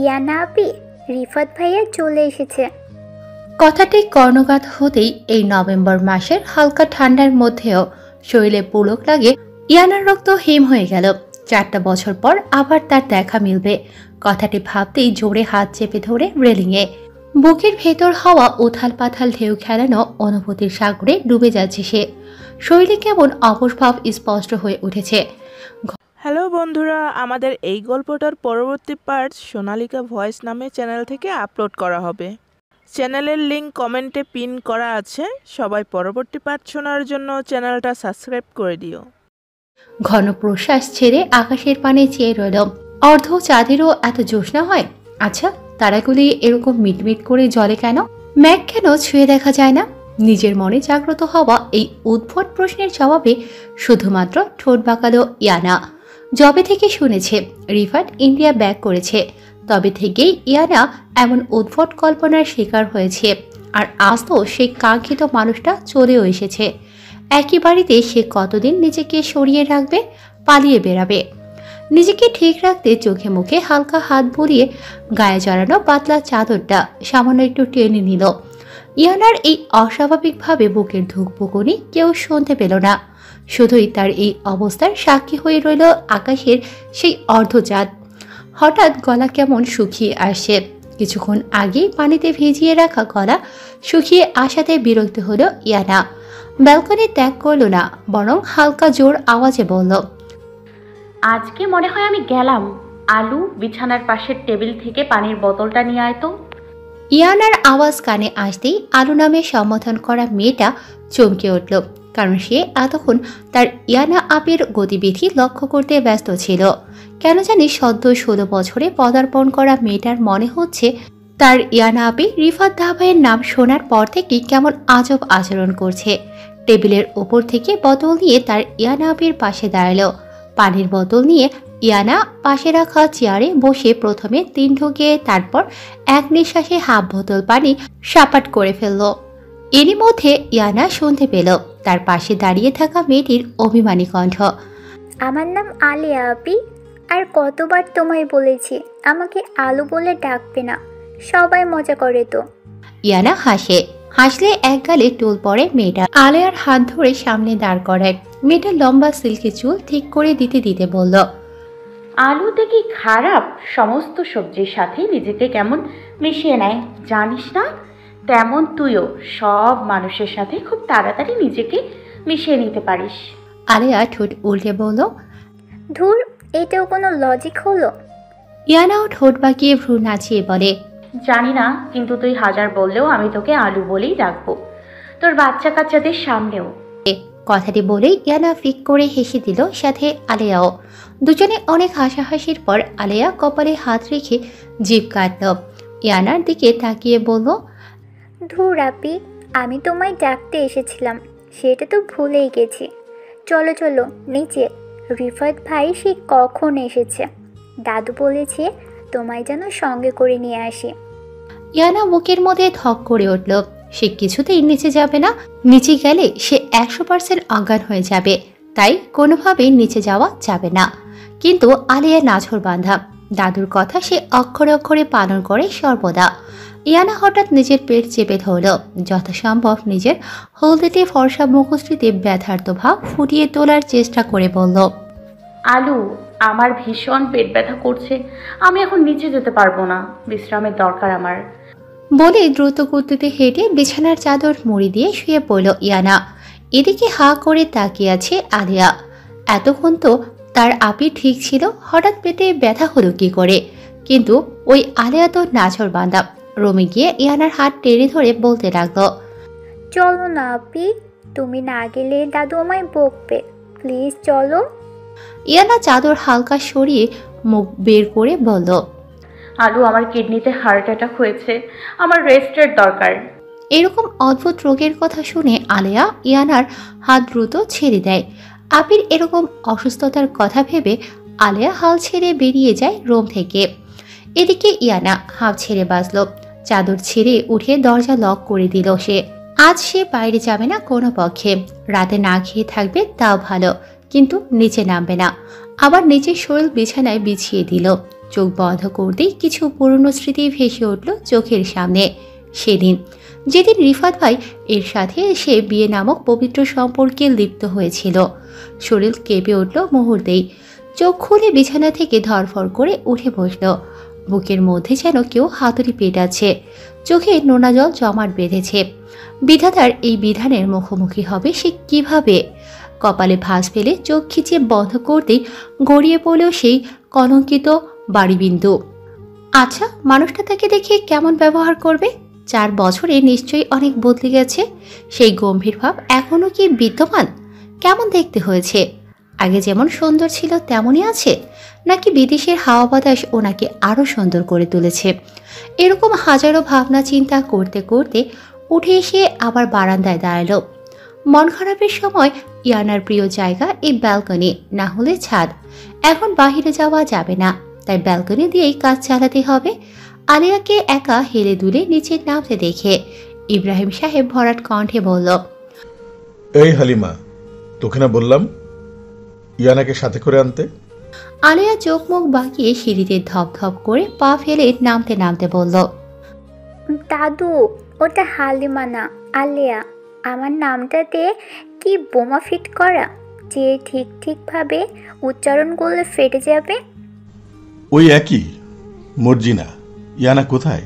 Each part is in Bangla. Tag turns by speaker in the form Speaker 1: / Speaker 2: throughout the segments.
Speaker 1: ইয়ানা আপি, রিফাত ভাইয়া চলে এসেছে।
Speaker 2: কথাটি কর্ণঘাত হতেই এই নভেম্বর মাসের হালকা ঠান্ডার মধ্যেও শরীরে পুলক লাগে। ইয়ানার রক্ত হিম হয়ে গেল। 4টা বছর পর আবার তার দেখা মিলবে কথাটি ভাবতেই জোরে হাত চেপে ধরে রেলিংয়ে। বুকের ভেতর হওয়া উথাল পাথাল ঢেউ খেলানো অনুভূতির সাগরে ডুবে যাচ্ছে সে। শরীরে কেমন অবসভাব স্পষ্ট হয়ে উঠেছে।
Speaker 3: হ্যালো বন্ধুরা, আমাদের এই গল্পটার পরবর্তী পার্ট সোনালিকা ভয়েস নামে চ্যানেল থেকে আপলোড করা হবে। চ্যানেলের লিংক কমেন্টে পিন করা আছে। সবাই পরবর্তী পার্ট শোনার জন্য চ্যানেলটা সাবস্ক্রাইব করে দিও।
Speaker 2: ঘন প্রশ্বাস ছেড়ে আকাশের পানে চেয়ে রইল। অর্ধ চাঁদেরও এত জ্যোৎস্না হয়? আচ্ছা, তারাগুলি এরকম মিটমিট করে জ্বলে কেন? ম্যাঘ কেন ছুঁয়ে দেখা যায় না? নিজের মনে জাগ্রত হওয়া এই উদ্ভট প্রশ্নের জবাবে শুধুমাত্র ঠোঁট বাঁকালো ইয়ানা। যবে থেকে শুনেছে রিফাত ইন্ডিয়া ব্যাক করেছে, তবে থেকেই ইয়ানা এমন উদ্ভট কল্পনার শিকার হয়েছে। আর আজ তো সেই কাঙ্ক্ষিত মানুষটা চলেও এসেছে। একই বাড়িতে সে কতদিন নিজেকে সরিয়ে রাখবে, পালিয়ে বেড়াবে? নিজেকে ঠিক রাখতে চোখে মুখে হালকা হাত বুলিয়ে গায়ে জড়ানো পাতলা চাদরটা সামান্য একটু টেনে নিল। ইয়ানার এই অস্বাভাবিকভাবে বুকের ধুকপুকুনি কেউ শুনতে পেল না। শুধুই তার এই অবস্থার সাক্ষী হয়ে রইল আকাশের সেই অর্ধচাঁদ। হঠাৎ গলা কেমন শুকিয়ে আসছে। কিছুক্ষণ আগেই পানিতে ভিজিয়ে রাখা গলা শুকিয়ে আসাতে বিরক্ত হলো ইয়ানা। ব্যালকনি ত্যাগ করলো না, বরং হালকা জোর আওয়াজে বলল,
Speaker 4: আজকে মনে হয় আমি গেলাম। আলু, বিছানার পাশের টেবিল থেকে পানির বোতলটা নিয়ে আয় তো।
Speaker 2: ইয়ানার আওয়াজ কানে আসতেই আলু নামে সম্বোধন করা মেয়েটা চমকে উঠল, কারণ সে এতক্ষণ তার ইয়ানা আপির গতিবিধি লক্ষ্য করতে ব্যস্ত ছিল। কেন জানি সদ্য 16 বছরে পদার্পণ করা মেয়েটার মনে হচ্ছে তার ইয়ানা আপি রিফাত ধাবাইয়ের নাম শোনার পর থেকে কেমন আজব আচরণ করছে। টেবিলের ওপর থেকে বোতল নিয়ে তার ইয়ানা আপির পাশে দাঁড়ালো। পানির বোতল নিয়ে ইয়ানা পাশে রাখা চেয়ারে বসে প্রথমে 3 ঢুকে তারপর এক নিঃশ্বাসে হাফ বোতল পানি সাপাট করে ফেলল। এরই মধ্যে ইয়ানা শুনতে পেল তার পাশে দাঁড়িয়ে থাকা মেয়েটির অভিমানী কণ্ঠ,
Speaker 1: আমার নাম আলিয়া আপি, আর কতবার তোমায় বলেছি আমাকে আলু বলে ডাকবে না, সবাই মজা করে তো।
Speaker 2: ইয়ানা হাসে। হাসলে এক গালে টুল পড়ে মেয়েটা। আলিয়ার হাত ধরে সামনে দাঁড় করায়। মেয়েটা লম্বা সিল্কি চুল ঠিক করে দিতে দিতে বলল,
Speaker 4: আলুতে কি খারাপ? সমস্ত সবজির সাথে নিজেকে কেমন মিশিয়ে নেয় জানিস না? তেমন তুইও সব মানুষের সাথে খুব তাড়াতাড়ি নিজেকে মিশিয়ে নিতে পারিস।
Speaker 2: আলিয়া ঠোঁট উল্টে বলল,
Speaker 1: ধুর, এটাও কোনো লজিক হলো?
Speaker 2: ইয়ানাও ঠোঁট বাঁকিয়ে ভ্রু নাচিয়ে বলে,
Speaker 4: জানি না, কিন্তু তুই হাজার বললেও আমি তোকে আলু বলেই ডাকবো, তোর বাচ্চা কাচ্চাদের সামনেও।
Speaker 2: কথাটি বলেই ইয়ানা ফিক করে হেসে দিল, সাথে আলিয়াও। দুজনে অনেক হাসাহাসির পর আলিয়া কপালে হাত রেখে জিভ কাটল। ইয়ানার দিকে তাকিয়ে বলল,
Speaker 1: ধুর আপি, আমি তোমায় ডাকতে এসেছিলাম, সেটা তো ভুলেই গেছি। চলো চলো নিচে, রিফাত ভাই সে কখন এসেছে। দাদু বলেছে তোমায় যেন সঙ্গে করে নিয়ে আসি।
Speaker 2: ইয়ানা বুকের মধ্যে ধক করে উঠল। সে কিছুতেই নিচে যাবে না। নিচে গেলে সে 100% অজ্ঞান হয়ে যাবে, তাই কোনোভাবেই নিচে যাওয়া যাবে না। কিন্তু আলিয়া নাছর বাঁধা। দাদুর কথা সে অক্ষরে অক্ষরে পালন করে সর্বদা। ইয়ানা হঠাৎ নিজের পেট চেপে ধরল। যথাসম্ভব নিজের হলদেটে ফর্সা মুখশ্রীতে ব্যথার্ত ভাব ফুটিয়ে তোলার চেষ্টা করে বলল,
Speaker 4: আলু, আমার ভীষণ পেট ব্যথা করছে, আমি এখন নিচে যেতে পারবো না, বিশ্রামের দরকার আমার।
Speaker 2: বলে দ্রুত গতিতে হেঁটে বিছানার চাদর মুড়ি দিয়ে শুয়ে পড়ল ইয়ানা। এদিকে হা করে তাকিয়ে আছে আলিয়া। এতক্ষণ তো তার আপি ঠিক ছিল, হঠাৎ পেটে ব্যথা হলো কি করে? কিন্তু ওই আলিয়া তো নাছর বাঁধা। রুমে গিয়ে ইয়ানার হাত টেনে ধরে বলতে লাগলো,
Speaker 1: চলো না আপি, তুমি না গেলে দাদু আমায় বকবে, প্লিজ চলো।
Speaker 2: ইয়ানা চাদর হালকা সরিয়ে মুখ বের করে বলল,
Speaker 4: আলু, আমার কিডনিতে হার্ট অ্যাটাক হয়েছে, আমার রেস্টের দরকার।
Speaker 2: এরকম অদ্ভুত রোগের কথা শুনে আলিয়া ইয়ানার হাত দ্রুত ছেড়ে দেয়। আপির এরকম অসুস্থতার কথা ভেবে আলিয়া হাল ছেড়ে বেরিয়ে যায় রুম থেকে। এদিকে ইয়ানা হাঁপ ছেড়ে বাঁচল। চাদর ছেড়ে উঠে দরজা লক করে দিল সে। আজ সে বাইরে যাবে না কোনো পক্ষে। রাতে না খেয়ে থাকবে তাও ভালো, কিন্তু নিচে নামবে না। আবার নিচের শরীর বিছানায় বিছিয়ে দিল। চোখ বন্ধ করতেই কিছু পুরনো স্মৃতি ভেসে উঠল চোখের সামনে। সেদিন যেদিন রিফাত ভাই এর সাথে এসে বিয়ে নামক পবিত্র সম্পর্কে লিপ্ত হয়েছিল। শরীর কেঁপে উঠল মুহূর্তেই। চোখ খুলে বিছানা থেকে ধরফর করে উঠে বসল। বুকের মধ্যে যেন কেউ হাতুড়ি পেটাচ্ছে। চোখে নোনা জল জমাট বেঁধেছে। বিধাতার এই বিধানের মুখোমুখি হবে সে কিভাবে? কপালে ভাঁজ ফেলে চোখ খিচিয়ে বন্ধ করতেই গড়িয়ে পড়ল সেই কলঙ্কিত বাড়িবিন্দু। আচ্ছা, মানুষটা তাকে দেখে কেমন ব্যবহার করবে? 4 বছরে নিশ্চয়ই অনেক বদলে গেছে। সেই গম্ভীর ভাব এখনো কি বিদ্যমান? কেমন দেখতে হয়েছে? আগে যেমন সুন্দর ছিল তেমনই আছে, নাকি বিদেশের হাওয়া বাতাস ওনাকে আরো সুন্দর করে তুলেছে? এরকম হাজারো ভাবনা চিন্তা করতে করতে উঠে এসে আবার বারান্দায় দাঁড়ালো। মন খারাপের সময় ইয়ানার প্রিয় জায়গা এই ব্যালকনি, না হলে ছাদ। এখন বাহিরে যাওয়া যাবে না, তাই ব্যালকনি দিয়েই কাজ চালাতে হবে। আলিয়াকে একা হেলে দুলে নিচে নামতে দেখে ইব্রাহিম সাহেব ভরাট কণ্ঠে বলল,
Speaker 5: এই হালিমা, তোকে না বললাম ইয়ানাকে সাথে করে আনতে?
Speaker 2: আলিয়া চোখ মুখ বাঁকিয়ে সিঁড়িতে ধপ ধপ করে পা ফেলে নামতে নামতে বলল,
Speaker 1: দাদু, ওটা হালিমা না, আলিয়া। আমার নামটাতে কি বোমা ফিট করা, যে ঠিক ঠিকভাবে উচ্চারণ করলে ফেটে যাবে।
Speaker 5: ওই একই মর্জিনা। ইয়ানা কোথায়?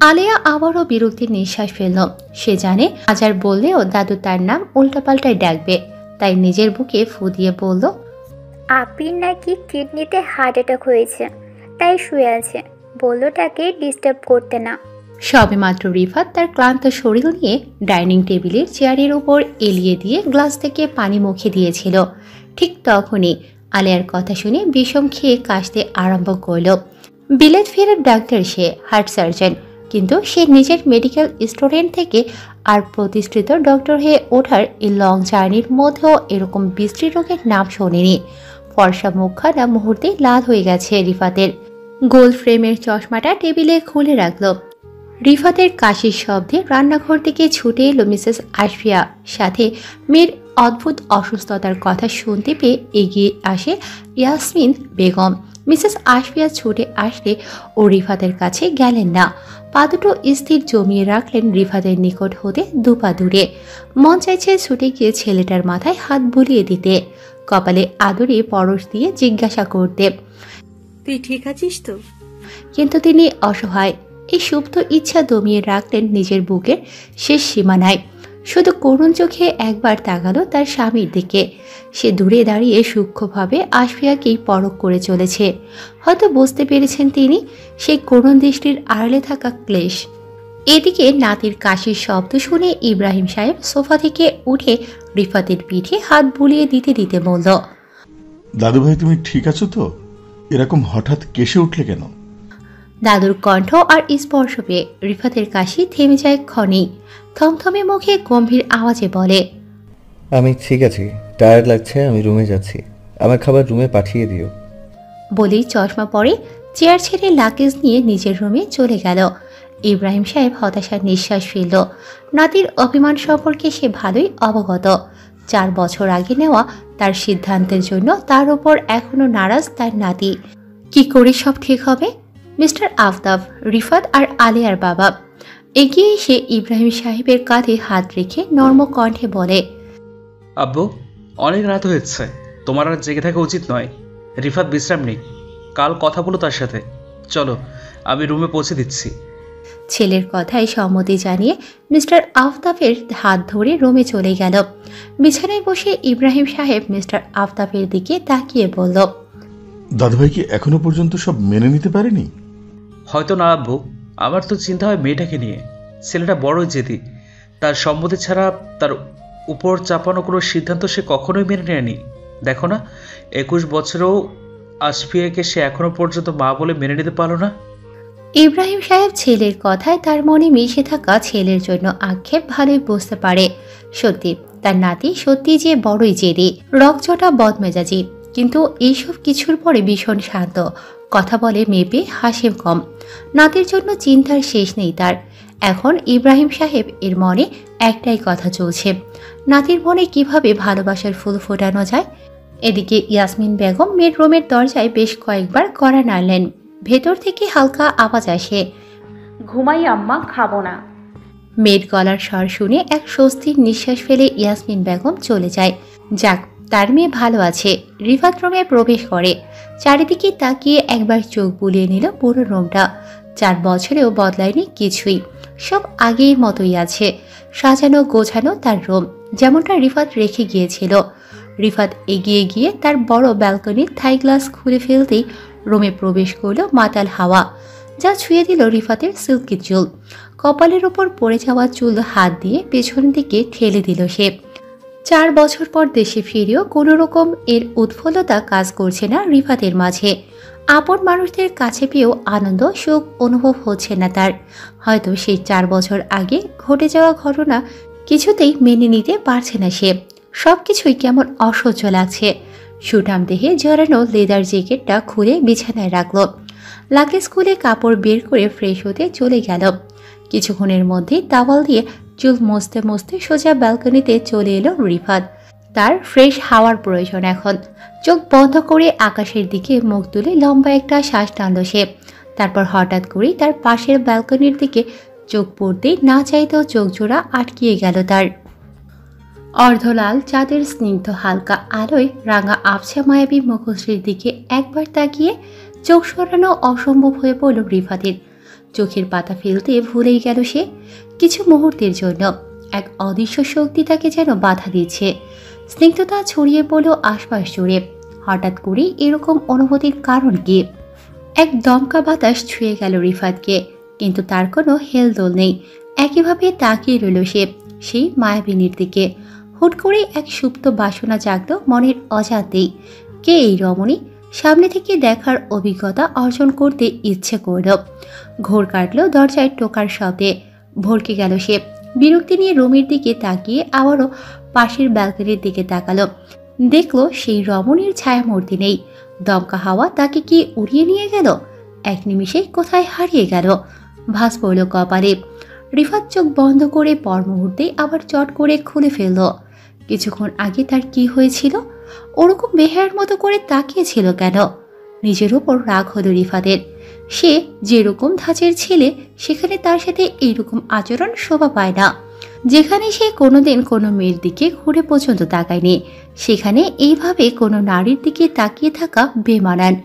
Speaker 2: আলিয়া আবারও বিরক্তির নিঃশ্বাস ফেলল। সে জানে হাজার বললেও দাদু তার নাম উল্টাপাল্টায় ডাকবে, তাই নিজের বুকে ফু দিয়ে বলল,
Speaker 1: আপির নাকি কিডনিতে হার্ট অ্যাটাক হয়েছে, তাই শুয়ে আছে। বললো তাকে ডিস্টার্ব করতে না।
Speaker 2: সবেমাত্র রিফাত তার ক্লান্ত শরীর নিয়ে ডাইনিং টেবিলের চেয়ারের উপর এলিয়ে দিয়ে গ্লাস থেকে পানি মুখে দিয়েছিল। ঠিক তখনই আলিয়ার কথা শুনে বিষম খেয়ে কাশতে আরম্ভ করল। বিলেত ফেরার ডাক্তার, সে হার্ট সার্জন, কিন্তু সে নিজের মেডিকেল স্টুডেন্ট থেকে আর প্রতিষ্ঠিত ডক্টর হয়ে ওঠার এই লং জার্নির মধ্যেও এরকম বিশ্রী রোগের নাম শোনেনি। ফর্সা মুখখানা মুহূর্তে লাল হয়ে গেছে রিফাতের। গোল ফ্রেমের চশমাটা টেবিলে খুলে রাখল। রিফাতের কাশির শব্দে রান্নাঘর থেকে ছুটে এলো মিসেস আশফিয়া। সাথে মেয়ের অদ্ভুত অসুস্থতার কথা শুনতে পেয়ে এগিয়ে আসে ইয়াসমিন বেগম। মিসেস আশফিয়া ছুটে আসলে ও রিফাতের কাছে গেলেন না। পা দুটো স্থির জমিয়ে রাখলেন রিফাতের নিকট হতে 2 পা দূরে। মন চাইছে ছুটে গিয়ে ছেলেটার মাথায় হাত বুলিয়ে দিতে, কপালে আদরে পরশ দিয়ে জিজ্ঞাসা করতে,
Speaker 6: তুই ঠিক আছিস তো?
Speaker 2: কিন্তু তিনি অসহায়। এই সুপ্ত ইচ্ছা দমিয়ে রাখলেন নিজের বুকের শেষ সীমানায়। শুধু করুণ চোখে একবার তাকালো তার স্বামীর দিকে। সে দূরে দাঁড়িয়ে সূক্ষ্মভাবে আশফিয়াকেই পরখ করে চলেছে। হয়তো বুঝতে পেরেছেন তিনি সেই করুণ দৃষ্টির আড়ালে থাকা ক্লেশ। এদিকে নাতির কাশির শব্দ শুনে ইব্রাহিম সাহেব সোফা থেকে উঠে রিফাতের পিঠে হাত বুলিয়ে দিতে দিতে বলল,
Speaker 5: দাদুভাই, তুমি ঠিক আছো তো? এরকম হঠাৎ কেসে উঠলে কেন?
Speaker 2: দাদুর কণ্ঠ আর স্পর্শ পেয়ে রিফাতের কাশি থেমে যায় ক্ষণেই। থমথমে মুখে গম্ভীর আওয়াজে বলে,
Speaker 7: আমি ঠিক আছি, টায়ার্ড লাগছে, আমি রুমে যাচ্ছি, আমার খাবার রুমে পাঠিয়ে দিও।
Speaker 2: বলেই চশমা পরে চেয়ার ছেড়ে লাগেজ নিয়ে নিজের রুমে চলে গেল। ইব্রাহিম সাহেব হতাশার নিঃশ্বাস ফেলল। নাতির অভিমান সম্পর্কে সে ভালোই অবগত। 4 বছর আগে নেওয়া তার সিদ্ধান্তের জন্য তার উপর এখনো নারাজ তার নাতি। কি করে সব ঠিক হবে? মিস্টার আফতাব, রিফাত আর আলিয়ার বাবা এগিয়ে এসে ইব্রাহিম সাহেবের কাঁধে হাত রেখে নর্ম কণ্ঠে বলে,
Speaker 8: আব্বু, অনেক রাত হয়েছে, তোমার আর জেগে থাকা উচিত নয়। রিফাত বিশ্রাম নেই, কাল কথা বলো তার সাথে। চলো, আমি রুমে পৌঁছে দিচ্ছি।
Speaker 2: ছেলের কথায় সম্মতি জানিয়ে মিস্টার আফতাবের হাত ধরে রুমে চলে গেল। বিছানায় বসে ইব্রাহিম সাহেব মিস্টার আফতাবের দিকে তাকিয়ে বলল,
Speaker 5: দাদুভাই কি এখনো পর্যন্ত সব মেনে নিতে পারেনি?
Speaker 8: হয়তো না আব্বু, আমার তো চিন্তা হয় মেয়েটাকে নিয়ে। ছেলেটা বড়ই জেদি, তার সম্মতি ছাড়া তার উপর চাপানো কোনো সিদ্ধান্ত সে কখনোই মেনে নেয়নি। দেখো না, 21 বছরেও আশফিয়াকে সে এখনো পর্যন্ত মা বলে মেনে নিতে পারলো না।
Speaker 2: ইব্রাহিম সাহেব ছেলের কথায় তার মনে মিশে থাকা ছেলের জন্য আক্ষেপ ভালোই বুঝতে পারে। সত্যি তার নাতি সত্যি যে বড়ই জেদি, রকচটা বদমেজাজি, কিন্তু এইসব কিছুর পরে ভীষণ শান্ত। কথা বলে মেপে হাসে কম। নাতির জন্য চিন্তার শেষ নেই তার। এখন ইব্রাহিম সাহেব এর মনে একটাই কথা চলছে, নাতির মনে কিভাবে ভালোবাসার ফুল ফোটানো যায়। এদিকে ইয়াসমিন বেগম মেয়ের রুমের দরজায় বেশ কয়েকবার কড়া নাড়লেন। ভেতর থেকে হালকা আওয়াজ আসে।
Speaker 4: ঘুমাই আম্মা, খাবো না।
Speaker 2: মেয়ের গলার স্বর শুনে এক স্বস্তির নিঃশ্বাস ফেলে ইয়াসমিন বেগম চলে যায়। যাক, তার মেয়ে ভালো আছে। রিফাত রুমে প্রবেশ করে। চারিদিকে তাকিয়ে একবার চোখ বুলিয়ে নিল পুরো রুমটা। 4 বছরেও বদলায়নি কিছুই, সব আগের মতোই আছে। সাজানো গোছানো তার রুম, যেমনটা রিফাত রেখে গিয়েছিল। রিফাত এগিয়ে গিয়ে তার বড় ব্যালকনির থাই গ্লাস খুলে ফেলতেই রুমে প্রবেশ করলো মাতাল হাওয়া, যা ছুঁয়ে দিল রিফাতের সিল্কি চুল। কপালের ওপর পড়ে যাওয়া চুল হাত দিয়ে পেছন দিকে ঠেলে দিল সে। 4 বছর পর দেশে ফিরেও কোনো রকম এর উৎফুল্লতা কাজ করছে না রিফাতের মাঝে। আপন মানুষদের কাছে পেয়েও আনন্দ সুখ অনুভব হচ্ছে না তার। হয়তো সেই 4 বছর আগে ঘটে যাওয়া ঘটনা কিছুতেই মেনে নিতে পারছে না সে। সবকিছুই কেমন অসহ্য লাগছে। সুঠাম দেহে জড়ানো লেদার জ্যাকেটটা খুলে বিছানায় রাখলো। লাগেজ খুলে কাপড় বের করে ফ্রেশ হতে চলে গেল। কিছুক্ষণের মধ্যে টাওয়াল দিয়ে চুল মুছতে মুছতে সোজা ব্যালকনিতে চলে এলো রিফাত। তার ফ্রেশ হাওয়ার প্রয়োজন এখন। চোখ বন্ধ করে আকাশের দিকে মুখ তুলে লম্বা একটা শ্বাস টানল সে। তারপর হঠাৎ করেই তার পাশের ব্যালকনির দিকে চোখ পড়তেই না চাইতেও চোখ জোড়া আটকিয়ে গেল তার। অর্ধলাল চাঁদের স্নিগ্ধ হালকা আলোয় রাঙা আবছা মায়াবী মুখশ্রীর দিকে একবার তাকিয়ে চোখ সরানো অসম্ভব হয়ে পড়ল রিফাতের। চোখের পাতা ফেলতে ভুলেই গেল সে। কিছু মুহূর্তের জন্য এক অদৃশ্য শক্তি তাকে যেন বাধা দিচ্ছে। স্নিগ্ধতা ছড়িয়ে পড়ল আশপাশ জুড়ে। হঠাৎ করে এরকম অনুভূতির কারণ কি? এক দমকা বাতাস ছুঁয়ে গেল রিফাতকে, কিন্তু তার কোনো হেলদোল নেই। একইভাবে তাকিয়ে রইল সে সেই মায়াবিনীর দিকে। হুট করে এক সুপ্ত বাসনা জাগল মনের অজান্তেই। কে এই রমণী? সামনে থেকে দেখার অভিজ্ঞতা অর্জন করতে ইচ্ছে করল। ঘোর কাটল দরজায় টোকার শব্দে। ভরকে গেল সে। বিরক্তি নিয়ে রুমের দিকে তাকিয়ে আবারও পাশের ব্যালকনির দিকে তাকালো। দেখলো সেই রমণীর ছায়ামূর্তি নেই। দমকা হাওয়া তাকে কি উড়িয়ে নিয়ে গেল? এক নিমিষে কোথায় হারিয়ে গেল? ভাস পড়ল কপালে। রিফাত চোখ বন্ধ করে পর মুহূর্তেই আবার চট করে খুলে ফেলল। কিছুক্ষণ আগে তার কি হয়েছিল? ওরকম বেহায়ার মতো করে তাকিয়েছিল কেন? নিজের উপর রাগ হলো রিফাতের। সে যেরকম ধাঁচের ছেলে, সেখানে তার সাথে এইরকম আচরণ শোভা পায় না। যেখানে সে কোনোদিন কোনো মেয়ের দিকে ঘুরে পর্যন্ত তাকায়নি, সেখানে এইভাবে কোনো নারীর দিকে তাকিয়ে থাকা বেমানান।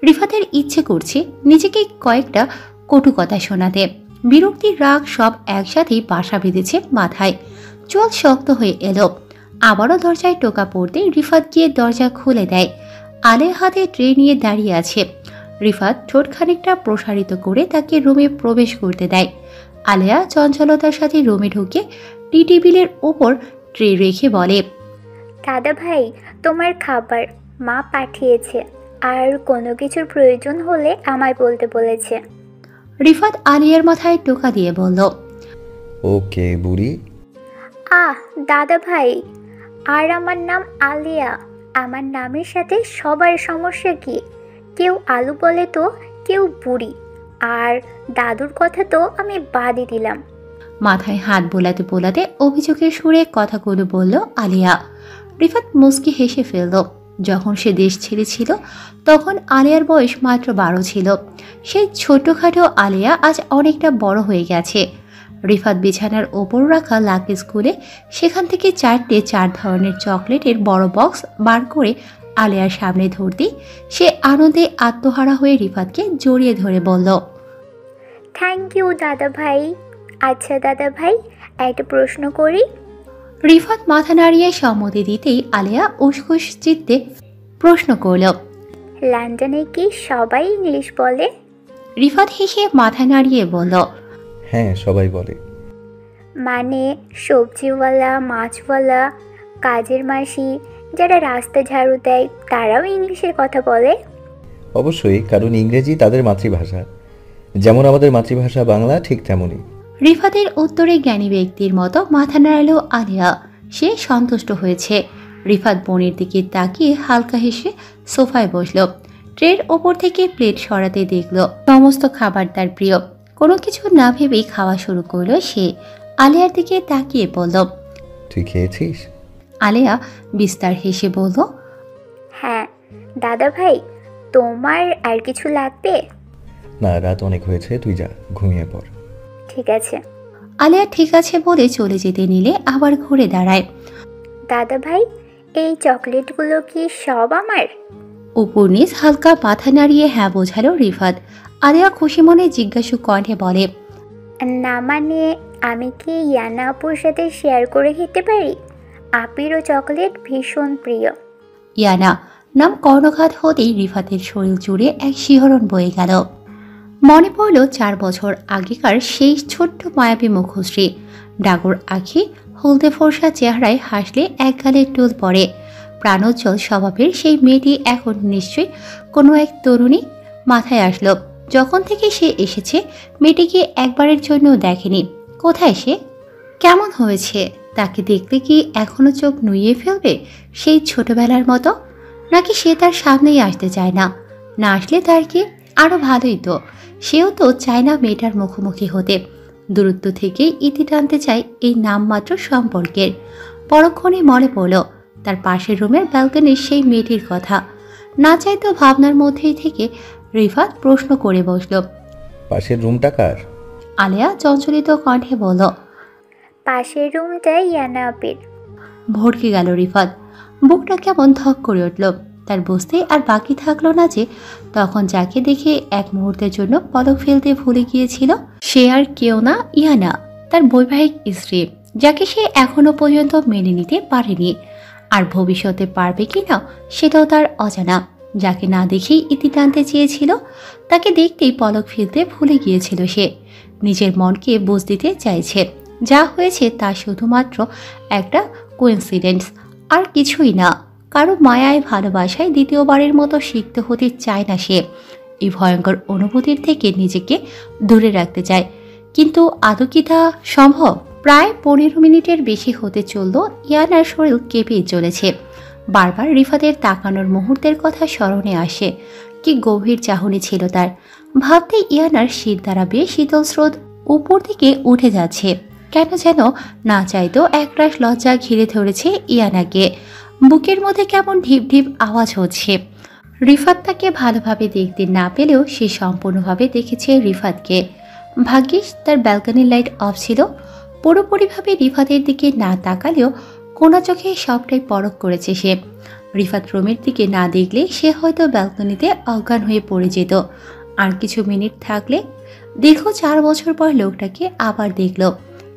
Speaker 2: রিফাতের ইচ্ছে করছে নিজেকে কয়েকটা কটু কথা শোনাতে। বিরক্তির রাগ সব একসাথেই বাসা বেঁধেছে মাথায়। চোখ শক্ত হয়ে এলো। আবারও দরজায় টোকা পড়তে রিফাত গিয়ে দরজা খুলে দেয়। আলের হাতে ট্রে নিয়ে দাঁড়িয়ে আছে। রিফাত ঠোঁট খানিকটা প্রসারিত করে তাকে রুমে প্রবেশ করতে দেয়। আলেয়া চঞ্চলতার সাথে রুমে ঢুকে টি টেবিলের ওপর ট্রে রেখে বলে,
Speaker 1: দাদা ভাই, তোমার খাবার মা পাঠিয়েছে, আর কোনো কিছুর প্রয়োজন হলে আমায় বলতে বলেছে।
Speaker 2: রিফাত আলিয়ার মাথায় টোকা দিয়ে বলল,
Speaker 7: ওকে বুড়ি।
Speaker 1: দাদা ভাই, আর আমার নাম আলিয়া। আমার নামের সাথে সবার সমস্যা কি? কেউ আলু বলে তো, কেউ বুড়ি, আর দাদুর কথা তো আমি বাদই দিলাম।
Speaker 2: মাথায় হাত বোলাতে বোলাতে অভিযোগের সুরে কথাগুলো বলল আলিয়া। রিফাত মুচকি হেসে ফেলল। যখন সে দেশ ছেড়েছিল তখন আলিয়ার বয়স মাত্র 12 ছিল। সেই ছোটখাটো আলিয়া আজ অনেকটা বড় হয়ে গেছে। রিফাত বিছানার ওপর রাখা লাগেজ খুলে সেখান থেকে 4টে 4 ধরনের চকলেটের বড় বক্স বার করে আলিয়ার সামনে ধরতেই সে আনন্দে আত্মহারা হয়ে রিফাতকে জড়িয়ে ধরে বলল,
Speaker 1: থ্যাংক ইউ দাদা ভাই। আচ্ছা দাদা ভাই, একটা প্রশ্ন করি?
Speaker 2: রিফাত মাথা নাড়িয়ে সম্মতি দিতেই আলিয়া উসখুস চিত্তে প্রশ্ন করল,
Speaker 1: লন্ডনে কি সবাই ইংলিশ বলে?
Speaker 2: রিফাত হেসে মাথা নাড়িয়ে বলল,
Speaker 7: হ্যাঁ, সবাই বলে।
Speaker 1: মানে সবজিওয়ালা, মাছওয়ালা, কাজের মাসি, যারা রাস্তা ঝাড়ু দেয়, তারাও ইংলিশের কথা বলে?
Speaker 7: অবশ্যই, কারণ ইংরেজি তাদের মাতৃভাষা। যেমন আমাদের মাতৃভাষা বাংলা, ঠিক তেমনই।
Speaker 2: রিফাতের উত্তরে জ্ঞানী ব্যক্তির মতো মাথা নাড়াল আলিয়া। সে সন্তুষ্ট হয়েছে। রিফাত বোনের দিকে তাকিয়ে হালকা হেসে সোফায় বসল। ট্রের ওপর থেকে প্লেট সরাতে দেখল সমস্ত খাবার তার প্রিয়। কোনো কিছু না ভেবেই খাওয়া শুরু করলো সে। আলিয়ার দিকে তাকিয়ে বলল,
Speaker 7: তুই খেয়েছিস?
Speaker 2: আলিয়া বিস্তার হেসে বলল,
Speaker 1: দাদা ভাই, তোমার আর কিছু লাগবে?
Speaker 7: না, রাত অনেক হয়েছে, তুই যা, ঘুমিয়ে পড়।
Speaker 1: ঠিক আছে।
Speaker 2: আলিয়া ঠিক আছে বলে চলে যেতে নিলে আবার ঘুরে দাঁড়ায়।
Speaker 1: দাদা ভাই, এই চকলেটগুলো কি সব আমার?
Speaker 2: উপর নিচ হালকা মাথা নাড়িয়ে হ্যাঁ বোঝালো রিফাত। আলিয়া খুশি মনে জিজ্ঞাসু কণ্ঠে বলে,
Speaker 1: না মানে, আমি কি ইয়ানা আপুর সাথে শেয়ার করে খেতে পারি? আপিরও চকলেট ভীষণ প্রিয়।
Speaker 2: ইয়ানা নাম কর্ণঘাত হতেই রিফাতের শরীর জুড়ে এক শিহরণ বয়ে গেল। মনে পড়ল 4 বছর আগেকার সেই ছোট্ট মায়াবী মুখশ্রী। ডাগর আঁখি, হলদে ফর্সা চেহারায় হাসলে এক গালে টোল পড়ে। প্রাণোজ্জ্বল স্বভাবের সেই মেয়েটি এখন নিশ্চয়ই কোনো এক তরুণী মাথায় আসলো। যখন থেকে সে এসেছে মেয়েটিকে একবারের জন্য দেখেনি। কোথায় সে? কেমন হয়েছে? তাকে দেখলে কি এখনো চোখ নুইয়ে ফেলবে সেই ছোটবেলার মতো? নাকি সে তার সামনেই আসতে চায় না? না আসলে তার কি? আরও ভালোই তো। সেও তো চায় না মেয়েটার মুখোমুখি হতে। দূরত্ব থেকেই ইতি টানতে চায় এই নামমাত্র সম্পর্কের। পরক্ষণে মনে পড়ল তার পাশের রুমের ব্যালকনির সেই মেয়েটির কথা। না চাইতো ভাবনার মধ্যেই থেকে রিফাত প্রশ্ন করে বসল,
Speaker 7: পাশের রুমটা কার?
Speaker 2: আলিয়া চঞ্চলিত কণ্ঠে বলল,
Speaker 1: পাশের রুমটা ইয়ানা আপির।
Speaker 2: ভড়কে গেল রিফাত। বুকটা কেমন ধক করে উঠল। তার বুঝতে আর বাকি থাকলো না যে তখন যাকে দেখে এক মুহূর্তের জন্য পলক ফেলতে ভুলে গিয়েছিল সে আর কেউ না, ইয়ানা, তার বৈবাহিক স্ত্রী, যাকে সে এখনো পর্যন্ত মেনে নিতে পারেনি। আর ভবিষ্যতে পারবে কিনা সেটাও তার অজানা। যাকে না দেখেই ইতি টানতে চেয়েছিল, তাকে দেখতেই পলক ফেলতে ভুলে গিয়েছিল সে। নিজের মনকে বুঝ দিতে চাইছে যা হয়েছে তা শুধুমাত্র একটা কোইন্সিডেন্স, আর কিছুই না। কারো মায়ায় ভালোবাসায় দ্বিতীয়বারের মতো সিক্ত হতে চায় না সে। এই ভয়ঙ্কর অনুভূতির থেকে নিজেকে দূরে রাখতে চায়, কিন্তু আদৌ কি তা সম্ভব? প্রায় 15 মিনিটের বেশি হতে চলল ইয়ানার শরীর কেঁপে চলেছে। বারবার রিফাতের তাকানোর মুহূর্তের কথা স্মরণে আসে। কি গভীর চাহনি ছিল তার। ভাবতে ইয়ানার শীত দাঁড়াবে শীতল স্রোত উপর দিকে উঠে যাচ্ছে। কেন যেন না চাইতো একরাশ লজ্জা ঘিরে ধরেছে ইয়ানাকে। বুকের মধ্যে কেমন ঢিপ ঢিপ আওয়াজ হচ্ছে। রিফাত তাকে ভালোভাবে দেখতে না পেলেও সে সম্পূর্ণভাবে দেখেছে রিফাতকে। ভাগ্যিস তার ব্যালকনির লাইট অফ ছিল। পুরোপুরিভাবে রিফাতের দিকে না তাকালেও কোনা চোখে সবটাই পরখ করেছে সে। রিফাত রুমের দিকে না দেখলে সে হয়তো ব্যালকনিতে অজ্ঞান হয়ে পড়ে যেত। আর কিছু মিনিট থাকলে দীর্ঘ 4 বছর পর লোকটাকে আবার দেখল।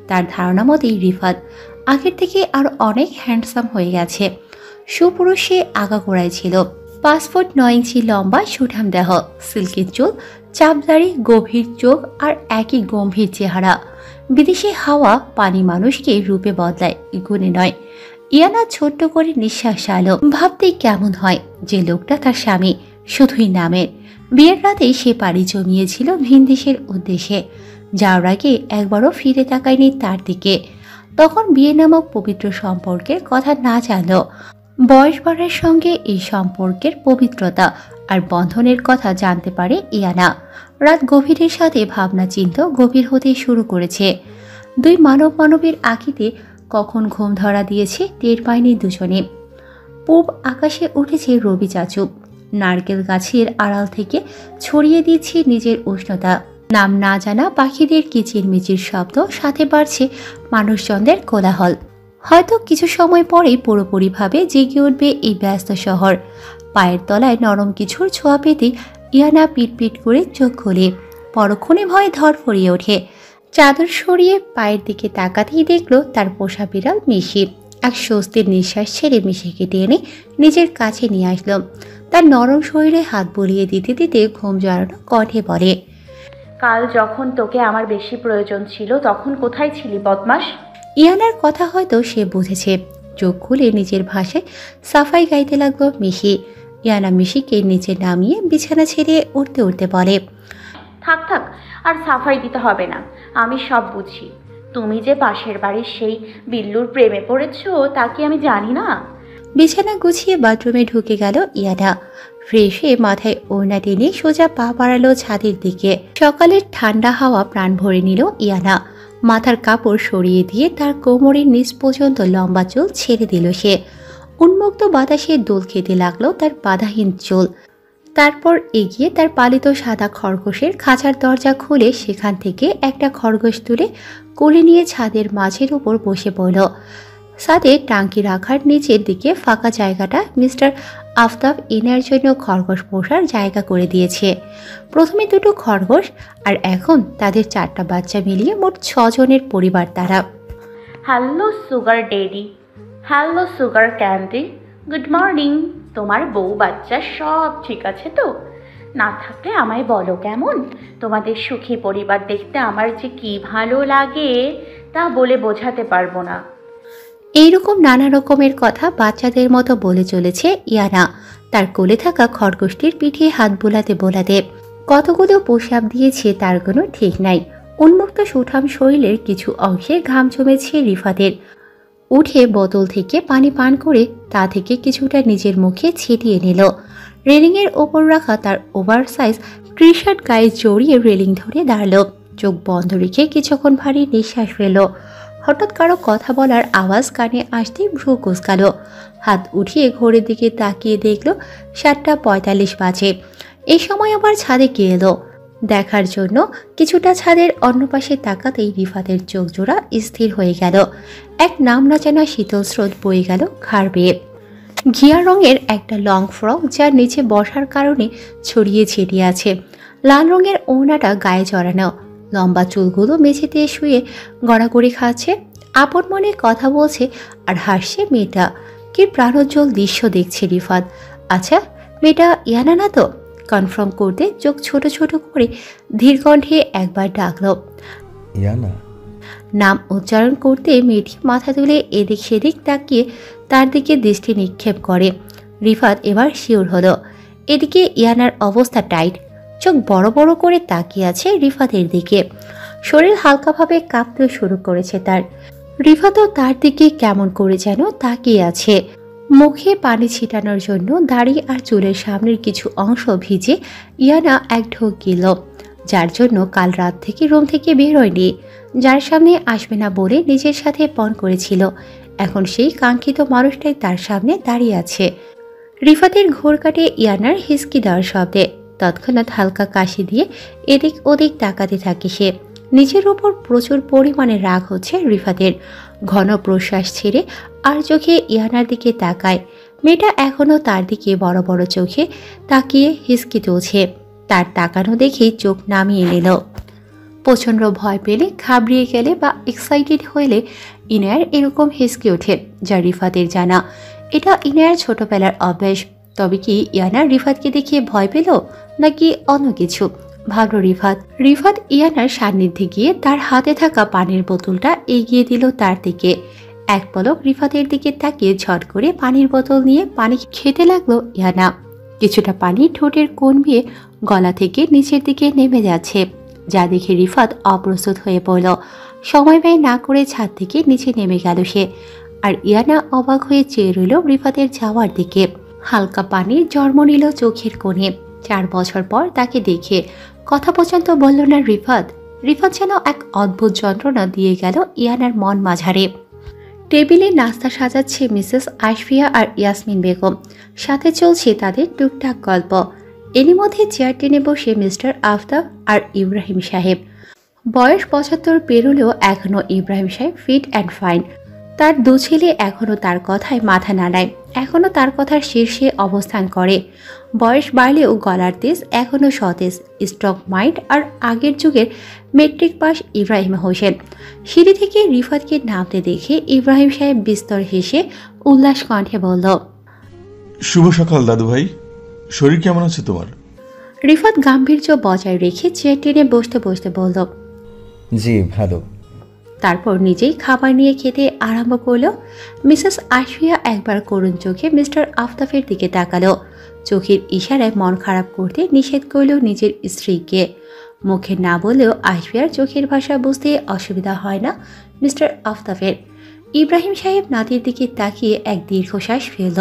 Speaker 2: তার ধারণা মতেই রিফাত আগের থেকে আর অনেক হ্যান্ডসাম হয়ে গেছে। সুপুরুষ সে আগাগোড়ায় ছিল। 5 ফুট 9 ইঞ্চি লম্বা সুঠাম দেহ, সিল্কের চুল, চাপদাড়ি, গভীর চোখ আর একই গম্ভীর চেহারা। বিদেশি হাওয়া পানি মানুষকে রূপে বদলায়, গুণে নয়। ইয়ানা ছোট্ট করে নিঃশ্বাস ছাড়ল। ভাবতেই কেমন হয় যে লোকটা তার স্বামী শুধুই নামের। বিয়ের রাতেই সে পাড়ি জমিয়েছিল ভিনদেশের উদ্দেশ্যে। যাওয়ার আগে একবারও ফিরে তাকায়নি তার দিকে। তখন বিয়ে নামক পবিত্র সম্পর্কের কথা না জানলেও বয়স বাড়ার সঙ্গে এই সম্পর্কের পবিত্রতা আর বন্ধনের কথা জানতে পারে ইয়ানা। রাত গভীরের সাথে ভাবনা চিন্তা গভীর হতে শুরু করেছে। দুই মানবীর আঁকিতে কখন ঘুম ধরা দিয়েছে টের পায়নি দুজনে। পূব আকাশে উঠেছে রবি চাচুপ। নারকেল গাছের আড়াল থেকে ছড়িয়ে দিচ্ছে নিজের উষ্ণতা। নাম না জানা পাখিদের কিচিরমিচির শব্দ, সাথে বাড়ছে মানুষজনদের কোলাহল। হয়তো কিছু সময় পরেই পুরোপুরিভাবে জেগে উঠবে এই ব্যস্ত শহর। পায়ের তলায় নরম কিছুর ছোঁয়া পেতে ইয়ানা পিটপিট করে চোখ খোলে। পরক্ষণে ভয়ে ধরফড়িয়ে ওঠে। চাদর সরিয়ে পায়ের দিকে তাকাতেই দেখল তার পোষা বিড়াল মিশি। এক স্বস্তির নিঃশ্বাস ছেড়ে মিশিকে টেনে নিজের কাছে নিয়ে আসলো। তার নরম শরীরে হাত বুলিয়ে দিতে দিতে ঘুম জড়ানো কণ্ঠে বলে,
Speaker 4: কাল যখন তোকে আমার বেশি প্রয়োজন ছিল তখন কোথায় ছিলি বদমাস?
Speaker 2: ইয়ানার কথা হয়তো সে বুঝেছে। চোখ খুলে নিজের ভাষায় সাফাই গাইতে লাগলো মিশি। ইয়ানা মিশিকে নিচে নামিয়ে বিছানা ছেড়ে উঠতে উঠতে বলে,
Speaker 4: থাক থাক, আর সাফাই দিতে হবে না, আমি সব বুঝি। তুমি যে পাশের বাড়ির সেই বিল্লুর প্রেমে পড়েছো তা কি আমি জানি না?
Speaker 2: বিছানা গুছিয়ে বাথরুমে ঢুকে গেল ইয়ানা। ফ্রেশ হয়ে মাথায় ওড়না টেনে সোজা পা বাড়ালো ছাদের দিকে। সকালের ঠান্ডা হাওয়া প্রাণ ভরে নিল ইয়ানা। মাথার কাপড় সরিয়ে দিয়ে তার কোমরের নিচ পর্যন্ত লম্বা চুল ছেড়ে দিল সে। উন্মুক্ত বাতাসে দোল খেতে লাগলো তার বাধাহীন চুল। তারপর এগিয়ে তার পালিত সাদা খরগোশের খাঁচার দরজা খুলে সেখান থেকে একটা খরগোশ তুলে কোলে নিয়ে ছাদের মাঝের উপর বসে পড়ল। ছাদে টাঙ্কি রাখার নিচের দিকে ফাঁকা জায়গাটা মিস্টার আফতাব ইনার জন্য খরগোশ পোষার জায়গা করে দিয়েছে। প্রথমে দুটো খরগোশ আর এখন তাদের 4টা বাচ্চা মিলিয়ে মোট 6 জনের পরিবার তারা।
Speaker 4: Hello sugar daddy, hello sugar candy, good morning. তোমার বউ বাচ্চা সব ঠিক আছে তো? না থাকলে আমায় বলো কেমন? তোমাদের সুখী পরিবার দেখতে আমার যে কি ভালো লাগে তা বলে বোঝাতে পারবো না।
Speaker 2: এইরকম নানা রকমের কথা বাচ্চাদের মতো বলে চলেছে ইয়ানা, তার কোলে থাকা খরগোশটির পিঠে হাত বোলাতে বোলাতে। কতগুলো পোশাক দিয়েছে তার কোনো ঠিক নাই। উন্মুক্ত সুঠাম শরীরের কিছু অংশে ঘাম জমেছে রিফাতের। উঠে বোতল থেকে পানি পান করে তা থেকে কিছুটা নিজের মুখে ছিটিয়ে নিল। রেলিংয়ের ওপর রাখা তার ওভারসাইজ টি শার্ট গায়ে জড়িয়ে রেলিং ধরে দাঁড়ালো। চোখ বন্ধ রেখে কিছুক্ষণ ভারী নিঃশ্বাস ফেল। হঠাৎ কারো কথা বলার আওয়াজ কানে আসতেই ভ্রু কুঁচকাল। হাত উঠিয়ে ঘড়ির দিকে তাকিয়ে দেখল 7:45 বাজে। এই সময় আবার ছাদে কে এলো দেখার জন্য কিছুটা ছাদের অন্য পাশে তাকাতেই রিফাতের চোখ জোড়া স্থির হয়ে গেল। এক নাম না জানা শীতল স্রোত বয়ে গেল ঘাড় বেয়ে। ঘিয়া রঙের একটা লং ফ্রক যার নিচে বসার কারণে ছড়িয়ে ছিটিয়ে আছে। লাল রঙের ওড়নাটা গায়ে জড়ানো। লম্বা চুলগুলো মেঝেতে শুয়ে গড়াগড়ি খাচ্ছে। আপন মনে কথা বলছে আর হাসছে মেয়েটা। কি প্রাণোজ্জ্বল দৃশ্য দেখছে রিফাত। আচ্ছা, মেয়েটা ইয়ানা না তো? কনফার্ম করতে চোখ ছোট ছোট করে ধীর কণ্ঠে একবার ডাকল,
Speaker 7: ইয়ানা।
Speaker 2: নাম উচ্চারণ করতে মেয়েটি মাথা তুলে এদিক সেদিক তাকিয়ে তার দিকে দৃষ্টি নিক্ষেপ করে। রিফাত এবার শিওর হলো। এদিকে ইয়ানার অবস্থা টাইট। চোখ বড় বড় করে তাকিয়ে আছে রিফাতের দিকে। শরীর হালকাভাবে কাঁপতে শুরু করেছে তার। রিফাতও তার দিকে কেমন করে যেন তাকিয়ে আছে। মুখে পানি ছিটানোর জন্য দাড়ি আর চুলের সামনের কিছু অংশ ভিজে ইয়ানা এক ঢোক গেল, যার জন্য কাল রাত থেকে রুম থেকে বের হয়নি। যার সামনে আসবে না বলে নিজের সাথে পণ করেছিল, এখন সেই কাঙ্ক্ষিত মানুষটাই তার সামনে দাঁড়িয়ে আছে। রিফাতের ঘোর কাটে ইয়ানার হিসকি দেওয়ার শব্দে। তৎক্ষণাৎ হালকা কাশি দিয়ে এদিক ওদিক তাকাতে থাকে সে। নিজের উপর প্রচুর পরিমাণে রাগ হচ্ছে রিফাতের। ঘন প্রশ্বাস ছেড়ে আর চোখে ইয়ানার দিকে তাকায়। মেয়েটা এখনো তার দিকে বড় বড় চোখে তাকিয়ে হিসকি তুলছে। তার তাকানো দেখেই চোখ নামিয়ে নিল। প্রচণ্ড ভয় পেলে, ঘাবড়িয়ে গেলে বা এক্সাইটেড হইলে ইনায়ার এরকম হিসকি ওঠে, যা রিফাতের জানা। এটা ইনায়ার ছোটবেলার অভ্যাস। তবে কি ইয়ানা রিফাতকে দেখিয়ে ভয় পেল নাকি অন্য কিছু ভাবল রিফাত। রিফাত ইয়ানার সান্নিধ্যে গিয়ে তার হাতে থাকা পানির বোতলটা এগিয়ে দিল তার দিকে। এক পলক রিফাতের দিকে তাকিয়ে ঝট করে পানির বোতল নিয়ে পানি খেতে লাগলো ইয়ানা। কিছুটা পানি ঠোঁটের কোণ বেয়ে গলা থেকে নিচের দিকে নেমে যাচ্ছে, যা দেখে রিফাত অপ্রস্তুত হয়ে পড়ল। সময় ব্যয় না করে ছাদ থেকে নিচে নেমে গেল সে। আর ইয়ানা অবাক হয়ে চেয়ে রইল রিফাতের যাওয়ার দিকে। হালকা পানির জন্ম নিল চোখের কোণে। 4 বছর পর তাকে দেখে কথা পর্যন্ত বলল না রিফাত। রিফাত যেন এক অদ্ভুত যন্ত্রণা দিয়ে গেল ইয়ানার মন মাঝারে। টেবিলে নাস্তা সাজাচ্ছে মিসেস আশফিয়া আর ইয়াসমিন বেগম। সাথে চলছে তাদের টুকটাক গল্প। এরই মধ্যে চেয়ার টেনে বসে মিস্টার আফতাব আর ইব্রাহিম সাহেব। বয়স 75 পেরোলেও এখনও ইব্রাহিম সাহেব ফিট অ্যান্ড ফাইন। তার 2 ছেলে এখনও তার কথায় মাথা নাড়ায়, এখনও তার কথার শীর্ষে অবস্থান করে। বয়স বাড়লেও গলার তেজ এখনও সতেজ, স্ট্রং মাইন্ড আর আগের যুগের মেট্রিক পাস ইব্রাহিম হোসেন। সিঁড়ি থেকে রিফাতকে নামতে দেখে ইব্রাহিম সাহেব বিস্তর হেসে উল্লাস কণ্ঠে বলল,
Speaker 5: শুভ সকাল দাদু ভাই, শরীর কেমন আছে তোমার?
Speaker 2: রিফাত গাম্ভীর্য বজায় রেখে চেয়ার টেনে বসতে বসতে বলল,
Speaker 7: জি ভালো।
Speaker 2: তারপর নিজেই খাবার নিয়ে খেতে আরম্ভ করলো। মিসেস আশফিয়া একবার করুণ চোখে মিস্টার আফতাবের দিকে তাকালো। চোখের ইশারায় মন খারাপ করতে নিষেধ করল নিজের স্ত্রীকে। মুখে না বলেও আশফিয়ার চোখের ভাষা বুঝতে অসুবিধা হয় না মিস্টার আফতাবের। ইব্রাহিম সাহেব নাতির দিকে তাকিয়ে এক দীর্ঘশ্বাস ফেলল।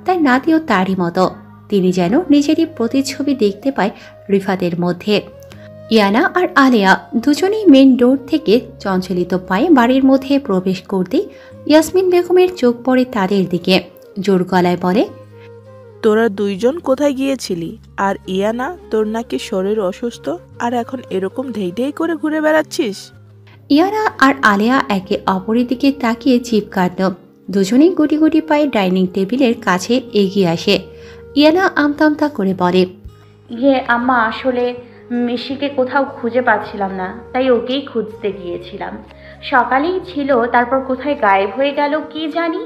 Speaker 2: তার নাতিও তারই মতো। তিনি যেন নিজেরই প্রতিচ্ছবি দেখতে পায় রিফাতের মধ্যে। ইয়ানা আর আলেয়া দুজনেই মেন ডোর থেকে চঞ্চলিত পায়ে বাড়ির মধ্যে প্রবেশ করতেই ইয়াসমিন বেগমের চোখ পড়ে তাদের দিকে। জোর গলায় বলে,
Speaker 3: তোরা দুইজন কোথায় গিয়েছিলি? আর ইয়ানা, তোর নাকি শরীর অসুস্থ আর এখন এরকম ঢেই ঢেই করে ঘুরে বেড়াচ্ছিস?
Speaker 2: ইয়ানা আর আলেয়া একে অপরের দিকে তাকিয়ে জিভ কাটল। দুজনেই গুটি গুটি পায়ে ডাইনিং টেবিলের কাছে এগিয়ে আসে। ইয়ানা আমতা আমতা করে বলে,
Speaker 4: আম্মা, আসলে মিশিকে কোথাও খুঁজে পাচ্ছিলাম না, তাই ওকেই খুঁজতে গিয়েছিলাম। সকালেই ছিল, তারপর কোথায় গায়েব হয়ে গেল কি জানি।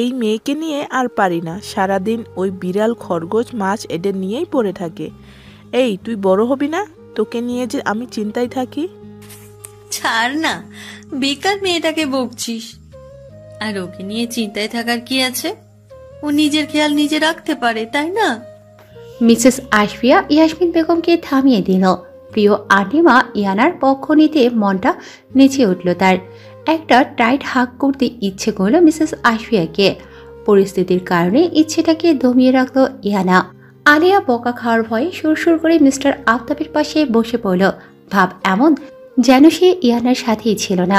Speaker 3: এই মেয়েকে নিয়ে আর পারি না, সারাদিন ওই বিড়াল, খরগোশ, মাছ এদের নিয়েই পড়ে থাকে। এই, তুই বড় হবি না? তোকে নিয়ে যে আমি চিন্তায় থাকি।
Speaker 6: ছাড় না, বেকার মেয়েটাকে বকছিস। আর ওকে নিয়ে চিন্তায় থাকার কি আছে? ও নিজের খেয়াল নিজে রাখতে পারে, তাই না?
Speaker 2: মিসেস আশফিয়া ইয়াসমিন বেগমকে থামিয়ে দিল। প্রিয় আন্টিমা ইয়ানার পক্ষ নিতে মনটা নেচে উঠল তার। একটা টাইট হাক করতে ইচ্ছে করল মিসেস আশফিয়াকে। পরিস্থিতির কারণে ইচ্ছেটাকে দমিয়ে রাখল ইয়ানা। আলিয়া বকা খাওয়ার ভয়ে সুরসুর করে মিস্টার আফতাবের পাশে বসে পড়ল। ভাব এমন যেন সে ইয়ানার সাথেই ছিল না।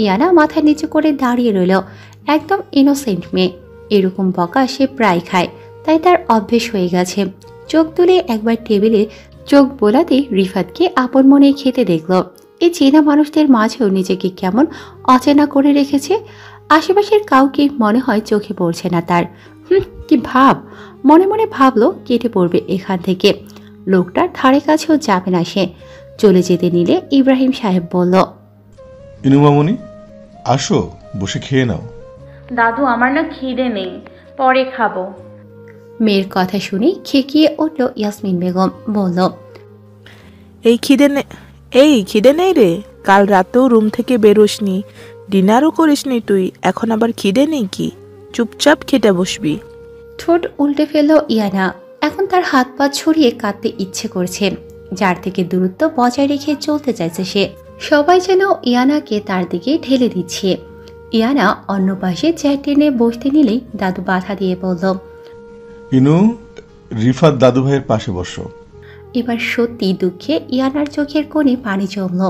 Speaker 2: ইয়ানা মাথা নিচু করে দাঁড়িয়ে রইল, একদম ইনোসেন্ট মেয়ে। এরকম বকা সে প্রায় খায়, তাই তার অভ্যেস হয়ে গেছে। চোখ তুলে একবার টেবিলে চোখ বোলাতে রিফাতকে আপন মনে খেতে দেখল। এই চেনা মানুষদের মাঝেও নিজেকে কেমন অচেনা করে রেখেছে। আশেপাশের কাউকে মনে হয় চোখে পড়ছে না তার। কি ভাব! মনে মনে ভাবলো কেটে পড়বে এখান থেকে, লোকটার ধারে কাছেও যাবে না সে। চলে যেতে নিলে ইব্রাহিম সাহেব বলল,
Speaker 5: ইনু মামুনি, আসো, বসে খেয়ে নাও।
Speaker 4: দাদু, আমার না খিদে নেই, পরে খাবো।
Speaker 2: মেয়ের কথা শুনে খেকিয়ে উঠল ইয়াসমিন বেগম। বলল,
Speaker 3: এই খিদে নেই রে? কাল রাতেও রুম থেকে বেরোসনি, ডিনারও করিসনি তুই, এখন আবার খিদে নেই কি? চুপচাপ খেতে বসবি।
Speaker 2: ঠোঁট উল্টে ফেলল ইয়ানা। এখন তার হাত পা ছড়িয়ে কাঁদতে ইচ্ছে করছে। যার থেকে দূরত্ব বজায় রেখে চলতে চাইছে সে। সবাই যেন ইয়ানাকে তার দিকে ঢেলে দিচ্ছে। ইয়ানা অন্য পাশে চেয়ার টেনে বসতে নিলেই দাদু বাধা দিয়ে বলল,
Speaker 5: ইনু, রিফাত দাদু ভাইয়ের পাশে বসো।
Speaker 2: এবার সত্যি দুঃখে ইয়ানার চোখের কোণে পানি জমল।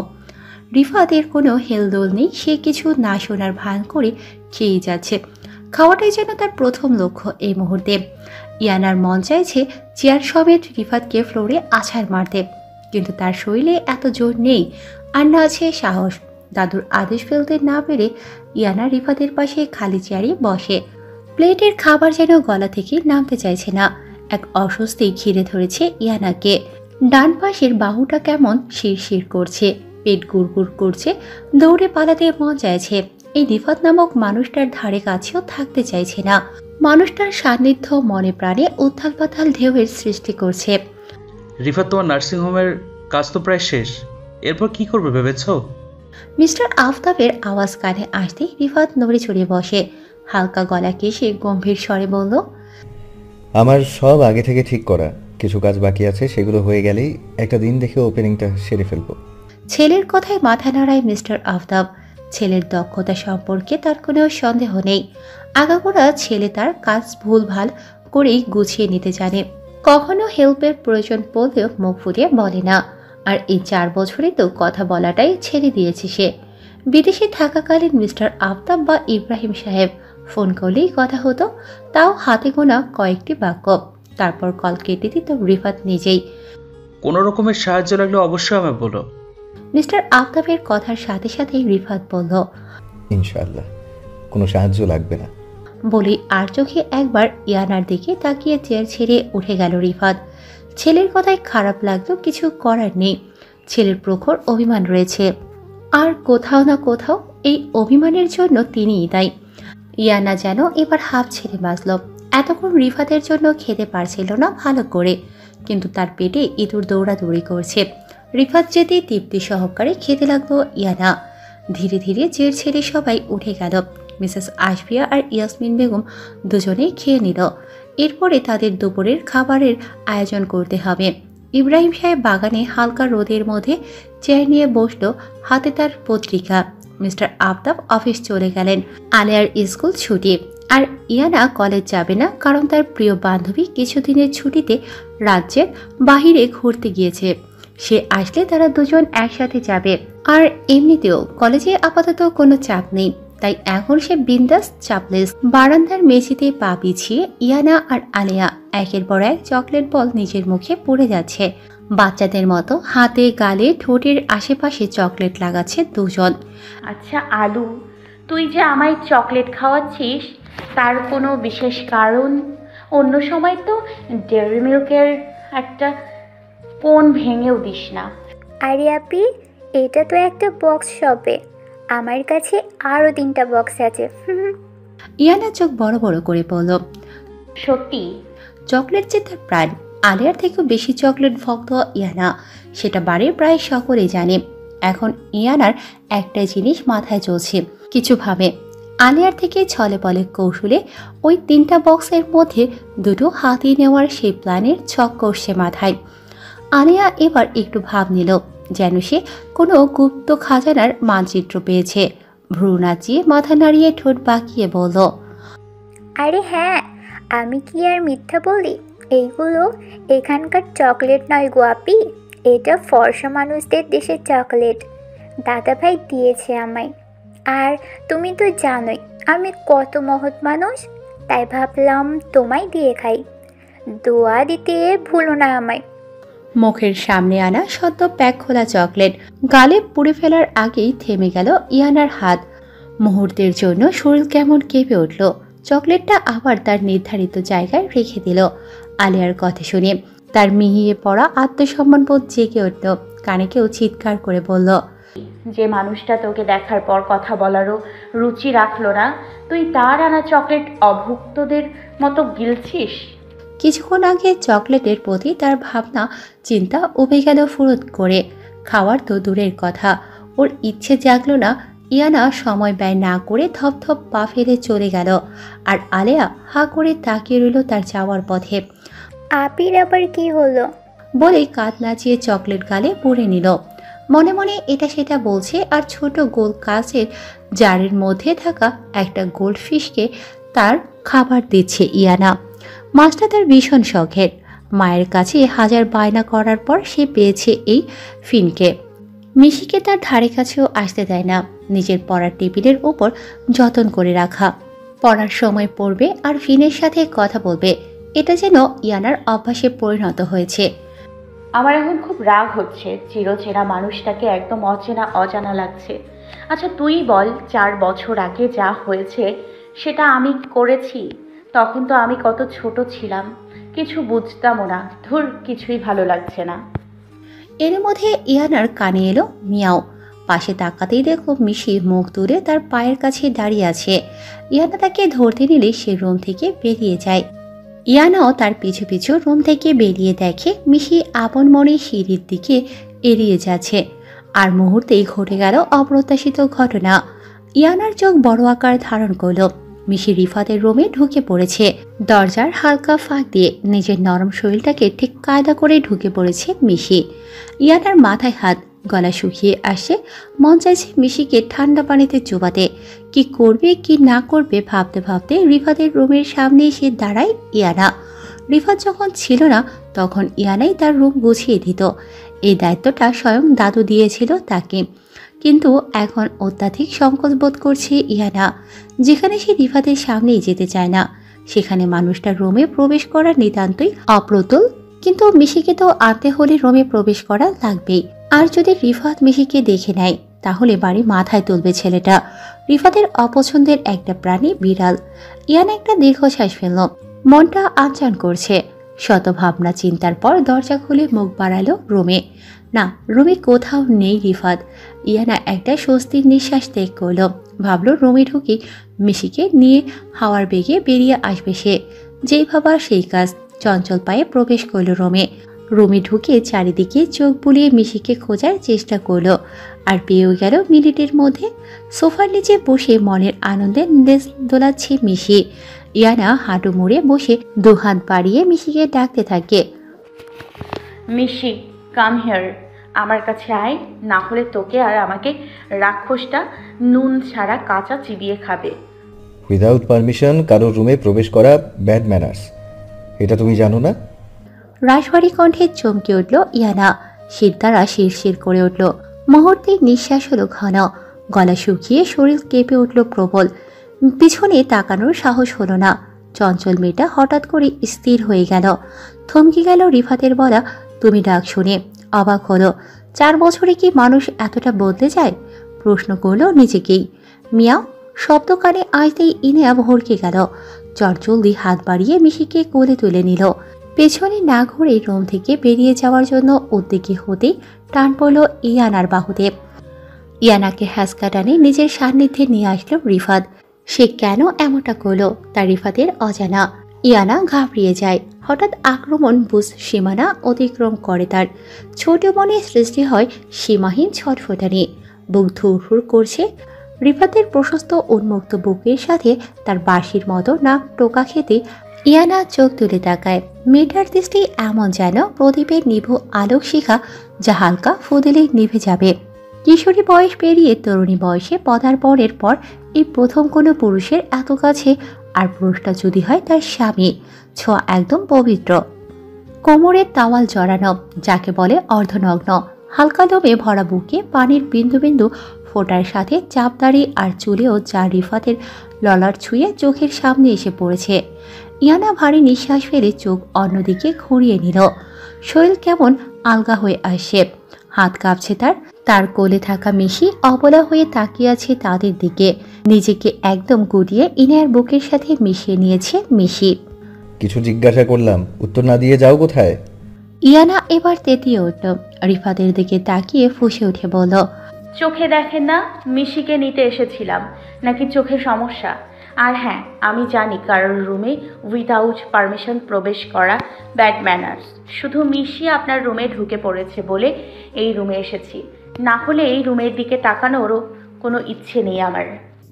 Speaker 2: রিফাতের কোনো হেলদোল নেই, সে কিছু না শোনার ভান করে খেয়ে যাচ্ছে। খাওয়াটাই যেন তার প্রথম লক্ষ্য এই মুহূর্তে। ইয়ানার মন চাইছে চেয়ার সমেত রিফাতকে ফ্লোরে আছাড় মারতে, কিন্তু তার শরীরে এত জোর নেই, আর না আছে সাহস। দাদুর আদেশ ফেলতে না পেরে ইয়ানা রিফাতের পাশে খালি চেয়ারে বসে। প্লেটের খাবার যেন গলা থেকে নামতে চাইছে না। এক অস্বস্তি ঘিরে ধরেছে ইয়ানাকে। ডান পাশের বাহুটা কেমন শিরশির করছে, পেট গুড়গুড় করছে, দৌড়ে পালাতে মন চাইছে। এই রিফাত নামক মানুষটার ধারে কাছেও থাকতে চাইছে না। মানুষটার সান্নিধ্য মনে প্রাণে উত্থাল পাতাল ঢেউয়ের সৃষ্টি করছে।
Speaker 8: রিফাত, তোমার নার্সিংহোমের কাজ তো প্রায় শেষ, এরপর কি করবে ভেবেছো?
Speaker 2: মিস্টার আফতাবের আওয়াজ কানে আসতেই রিফাত নড়ে চড়ে বসে। হালকা গলা কেশে গম্ভীর স্বরে বলল,
Speaker 7: আমার সব আগে থেকে ঠিক করা, কিছু কাজ বাকি আছে, সেগুলো হয়ে গেলেই একটা দিন দেখে ওপেনিংটা সেরে ফেলবো।
Speaker 2: ছেলের কথায় মাথা নাড়ায় মিস্টার আফতাব। ছেলের দক্ষতা সম্পর্কে তার কোনো সন্দেহ নেই। আগাগোড়া ছেলে তার কাজ ভুলভাল করেই গুছিয়ে নিতে জানে। কখনো হেল্পের প্রয়োজন পড়লেও মুখ ফুটিয়ে বলে না। আর এই 4 বছরে তো কথা বলাটাই ছেড়ে দিয়েছে সে। বিদেশে থাকাকালীন মিস্টার আফতাব বা ইব্রাহিম সাহেব ফোন করলেই কথা হতো, তাও হাতে গোনা কয়েকটি বাক্য। তারপর কল কেটে দিত রিফাত নিজেই।
Speaker 8: কোনো রকমের সাহায্য লাগলে অবশ্যই আমায় বলো।
Speaker 2: মিস্টার আফতাবের কথার সাথে সাথেই রিফাত বলল,
Speaker 7: ইনশাআল্লাহ, কোনো সাহায্য লাগবে না।
Speaker 2: বলি আর চোখে একবার ইয়ানার দিকে তাকিয়ে চেয়ার ছেড়ে উঠে গেল রিফাত। ছেলের কথায় খারাপ লাগলো, কিছু করার নেই। ছেলের প্রখর অভিমান রয়েছে, আর কোথাও না কোথাও এই অভিমানের জন্য তিনিই দায়ী। ইয়ানা যেন এবার হাফ ছেড়ে বাঁচল। এতক্ষণ রিফাতের জন্য খেতে পারছিল না ভালো করে, কিন্তু তার পেটে ইঁদুর দৌড়াদৌড়ি করছে। রিফাত যেতেই তৃপ্তি সহকারে খেতে লাগলো ইয়ানা। ধীরে ধীরে চেয়ার ছেড়ে সবাই উঠে গেল। মিসেস আশফিয়া আর ইয়াসমিন বেগম দুজনেই খেয়ে নিল। এরপরে তাদের দুপুরের খাবারের আয়োজন করতে হবে। ইব্রাহিম সাহেব বাগানে হালকা রোদের মধ্যে চেয়ার নিয়ে বসলো, হাতে তার পত্রিকা। মিস্টার আফতাব অফিস চলে গেলেন। আলেয়ার স্কুল ছুটি, আর ইয়ানা কলেজ যাবে না, কারণ তার প্রিয় বান্ধবী কিছুদিনের ছুটিতে রাজ্যের বাহিরে ঘুরতে গিয়েছে। সে আসলে তারা দুজন একসাথে যাবে। আর এমনিতেও কলেজে আপাতত কোনো চাপ নেই। তাই এখন সে বিন্দাস চাপলেস। বারান্দার মেঝেতে পা পিছিয়ে ইয়ানা আর আলিয়া একের পর এক চকলেট বল নিজের মুখে পড়ে যাচ্ছে। বাচ্চাদের মতো হাতে গালে ঠোঁটের আশেপাশে চকলেট লাগাচ্ছে দুজন।
Speaker 4: আচ্ছা আলু, তুই যে আমায় চকলেট খাওয়াচ্ছিস তার কোনো বিশেষ কারণ? অন্য সময় তো ডেয়ারি মিল্কের একটা কোণ ভেঙেও দিস না।
Speaker 1: আরে আপি, এটা তো একটা বক্স শপে, আমার কাছে আরও 3টা বক্স আছে।
Speaker 2: ইয়ানা চোখ বড় বড় করে বলল,
Speaker 4: সত্যি?
Speaker 2: চকলেট যে তার প্রাণ। আলিয়ার থেকেও বেশি চকলেট ভক্ত ইয়ানা, সেটা বাড়ির প্রায় সকলেই জানে। এখন ইয়ানার একটা জিনিস মাথায় চলছে, কিছু ভাবে। আলিয়ার থেকে ছলে পলে কৌশলে ওই 3টা বক্সের মধ্যে 2টো হাতিয়ে নেওয়ার সেই প্ল্যানের ছক করছে মাথায়। আলিয়া এবার একটু ভাব নিল, যেন সে কোনো গুপ্ত খাজানার মানচিত্র পেয়েছে। ভ্রু নাচিয়ে মাথা নাড়িয়ে ঠোঁট বাঁকিয়ে বলল,
Speaker 1: আরে হ্যাঁ, আমি কি আর মিথ্যা বলি? এইগুলো এখানকার চকলেট নয় গো আপি, এটা ফর্সা মানুষদের দেশের চকলেট। দাদাভাই দিয়েছে আমায়। আর তুমি তো জানোই আমি কত মহৎ মানুষ, তাই ভাবলাম তোমায় দিয়ে খাই। দোয়া দিতে ভুলো না আমায়।
Speaker 2: মুখের সামনে আনা সদ্য প্যাক খোলা চকলেট গালে পুড়ে ফেলার আগেই থেমে গেল ইয়ানার হাত। মুহূর্তের জন্য শরীর কেমন কেঁপে উঠল। চকলেটটা আবার তার নির্ধারিত জায়গায় রেখে দিল। আলিয়ার কথা শুনে তার মিহিয়ে পড়া আত্মসম্মানবোধ জেগে উঠল। কানে কেউ চিৎকার করে বলল,
Speaker 4: যে মানুষটা তোকে দেখার পর কথা বলারও রুচি রাখলো না, তুই তার আনা চকলেট অভুক্তদের মতো গিলছিস।
Speaker 2: কিছুক্ষণ আগে চকলেটের প্রতি তার ভাবনা চিন্তা উবে গেল ফুরত করে। খাওয়ার তো দূরের কথা, ওর ইচ্ছে জাগলো না। ইয়ানা সময় ব্যয় না করে ধপধপ পা ফেলে চলে গেল। আর আলেয়া হা করে তাকিয়ে রইল তার যাওয়ার পথে।
Speaker 1: আপির আবার কি হলো?
Speaker 2: বলে কাঁধ নাচিয়ে চকলেট গালে পুড়ে নিল। মনে মনে এটা সেটা বলছে আর ছোট গোল কাচের জারের মধ্যে থাকা একটা গোল্ডফিশকে তার খাবার দিচ্ছে ইয়ানা। মাছটা তার ভীষণ শখের। মায়ের কাছে হাজার বায়না করার পর সে পেয়েছে এই ফিনকে। মিশিকে তার ধারে কাছেও আসতে দেয় না। নিজের পড়ার টেবিলের ওপর যতন করে রাখা। পড়ার সময় পড়বে আর ফিনের সাথে কথা বলবে, এটা যেন ইয়ানার অভ্যাসে পরিণত হয়েছে।
Speaker 4: আমার এখন খুব রাগ হচ্ছে, চিরচেনা মানুষটাকে একদম অজানা লাগছে। আচ্ছা তুই বল, 4 বছর আগে যা হয়েছে সেটা আমি করেছি? তখন তো আমি কত ছোট ছিলাম, কিছু বুঝতামও না। ধুর, কিছুই ভালো লাগছে না।
Speaker 2: এর মধ্যে ইয়ানার কানে এলো মিয়াও। পাশে তাকাতেই দেখো মিশি মুখ তুলে তার পায়ের কাছে দাঁড়িয়ে আছে। ইয়ানা তাকে ধরতে নিলে সে রুম থেকে বেরিয়ে যায়। ইয়ানাও তার পিছু পিছু রুম থেকে বেরিয়ে দেখে মিশি আপন মনে সিঁড়ির দিকে এড়িয়ে যাচ্ছে। আর মুহূর্তেই ঘটে গেল অপ্রত্যাশিত ঘটনা। ইয়ানার চোখ বড় আকার ধারণ করল। মিশি রিফাতের রুমে ঢুকে পড়েছে। দরজার হালকা ফাঁক দিয়ে নিজের নরম শরীরটাকে ঠিক কায়দা করে ঢুকে পড়েছে মিশি। ইয়ানার মাথায় হাত, গলা শুকিয়ে আসে। মন চাইছে মিশিকে ঠান্ডা পানিতে চুবাতে। কি করবে কি না করবে ভাবতে ভাবতে রিফাতের রুমের সামনে এসে দাঁড়ায় ইয়ানা। রিফাত যখন ছিল না তখন ইয়ানাই তার রুম গুছিয়ে দিত। এই দায়িত্বটা স্বয়ং দাদু দিয়েছিল তাকে। কিন্তু এখন অত্যাধিক সংকোচ বোধ করছে ইয়ানা। যেখানে সে রিফাতের সামনেই যেতে চায় না, সেখানে মানুষটার রুমে প্রবেশ করা নিতান্তই অপ্রতুল। কিন্তু মিশিকে তো আনতে হলে রুমে প্রবেশ করা লাগবেই। আর যদি রিফাত মিশিকে দেখে নেয় তাহলে বাড়ি মাথায় তুলবে ছেলেটা। রিফাতের অপছন্দের একটা প্রাণী বিড়াল। ইয়ানা একটা দীর্ঘশ্বাস ফেলল। মনটা আনচান করছে। শত ভাবনা চিন্তার পর দরজা খুলে মুখ বাড়ালো রুমে। না, রুমে কোথাও নেই রিফাত। ইয়ানা একটা স্বস্তির নিঃশ্বাস ত্যাগ করল। ভাবলো রুমে ঢুকে মিশিকে নিয়ে হাওয়ার বেগে বেরিয়ে আসবে সে। যেই ভাবা সেই কাজ। চঞ্চল পায়ে প্রবেশ করল রুমে। রুমে ঢুকে চারিদিকে চোখ বুলিয়ে মিশিকে খোঁজার চেষ্টা করলো। আর পেয়েও গেল মিনিটের মধ্যে। সোফার নিচে বসে মনের আনন্দে লেজ দোলাচ্ছে মিশি। ইয়ানা হাঁটু মুড়ে বসে দুহাত বাড়িয়ে মিশিকে ডাকতে থাকে,
Speaker 4: মিশি কাম হিয়ার, আমার কাছে আয়, না হলে তোকে আর আমাকে রাক্ষসটা নুন ছাড়া কাঁচা চিবিয়ে খাবে।
Speaker 7: উইদাউট পারমিশন কারোর রুমে প্রবেশ করা ব্যাড ম্যানার্স, এটা তুমি জানো না?
Speaker 2: রাশভারী কণ্ঠে চমকে উঠল ইয়ানা। শির দ্বারা শিরশির করে উঠল। মুহূর্তে নিঃশ্বাস হলো ঘন। গলা শুকিয়ে শরীর কেঁপে উঠল প্রবল। পিছনে তাকানোর সাহস হলো না। চঞ্চল মেয়েটা হঠাৎ করে স্থির হয়ে গেল। থমকে গেল রিফাতের বলা তুমি ডাক শুনে। অবাক হলো। 4 বছরে কি মানুষ এতটা বদলে যায়? প্রশ্ন করল নিজেকেই। মিয়াও শব্দ কানে আসতেই ইনিয়া ভরকে গেল। চটজলদি হাত বাড়িয়ে মিশিকে কোলে তুলে নিল। পেছনে না ঘুরে রুম থেকে বেরিয়ে যাওয়ার জন্য উদ্যোগী হতেই টান পড়ল ইয়ানার বাহুতে। ইয়ানাকে হ্যাঁচকা টানে নিজের সান্নিধ্যে নিয়ে আসলো রিফাত। সে কেন এমনটা করলো তা রিফাতের অজানা। ইয়ানা ঘাবড়িয়ে যায়। হঠাৎ আক্রমণ বুঝ সীমানা অতিক্রম করে তার। ছোট মনে সৃষ্টি হয় সীমাহীন ছটফটানি। বুক ধুরহুর করছে। রিফাতের প্রশস্ত উন্মুক্ত বুকের সাথে তার বাঁশির মতো নাক টোকা খেতে ইয়ানা চোখ তুলে তাকায়। মেয়েটার দৃষ্টি এমন যেন প্রদীপের নিভু আলোক শিখা যা হালকা ফুদেলে নিভে যাবে। কিশোরী বয়স পেরিয়ে তরুণী বয়সে পদার্পণের পর এই প্রথম কোনো পুরুষের এত কাছে, আর পুরুষটা যদি হয় তার স্বামী। ছোঁয়া একদম পবিত্র। কোমরের তাওয়াল জড়ানো, যাকে বলে অর্ধনগ্ন। হালকা দমে ভরা বুকে পানির বিন্দু বিন্দু ফোটার সাথে চাপদাড়ি আর চুলেও যা রিফাতের ললার ছুঁয়ে চোখের সামনে এসে পড়েছে। ইয়ানা ভারী নিঃশ্বাস ফেলে চোখ অন্যদিকে ঘুরিয়ে নিল। শরীর কেমন আলগা হয়ে আসে। হাত কাঁপছে তার কোলে থাকা মিশি অবলা হয়ে তাকিয়ে আছে তাদের দিকে। নিজেকে একদম গুটিয়ে ইনায়ার বুকের সাথে মিশিয়ে নিয়েছে মিশি।
Speaker 7: কিছু জিজ্ঞাসা করলাম, উত্তর না দিয়ে যাও কোথায়?
Speaker 2: ইয়ানা এবার তেতিয়ে উঠল। রিফাতের দিকে তাকিয়ে ফুঁসে উঠে বলল,
Speaker 4: চোখে দেখেন না মিশিকে নিতে এসেছিলাম, নাকি চোখে সমস্যা? আর হ্যাঁ, আমি জানি কারোর রুমে উইদাউট পারমিশন প্রবেশ করা ব্যাড ম্যানার্স। শুধু মিশি আপনার রুমে ঢুকে পড়েছে বলে এই রুমে এসেছি, না হলে এই রুমের দিকে তাকানোরও কোনো ইচ্ছে নেই আমার।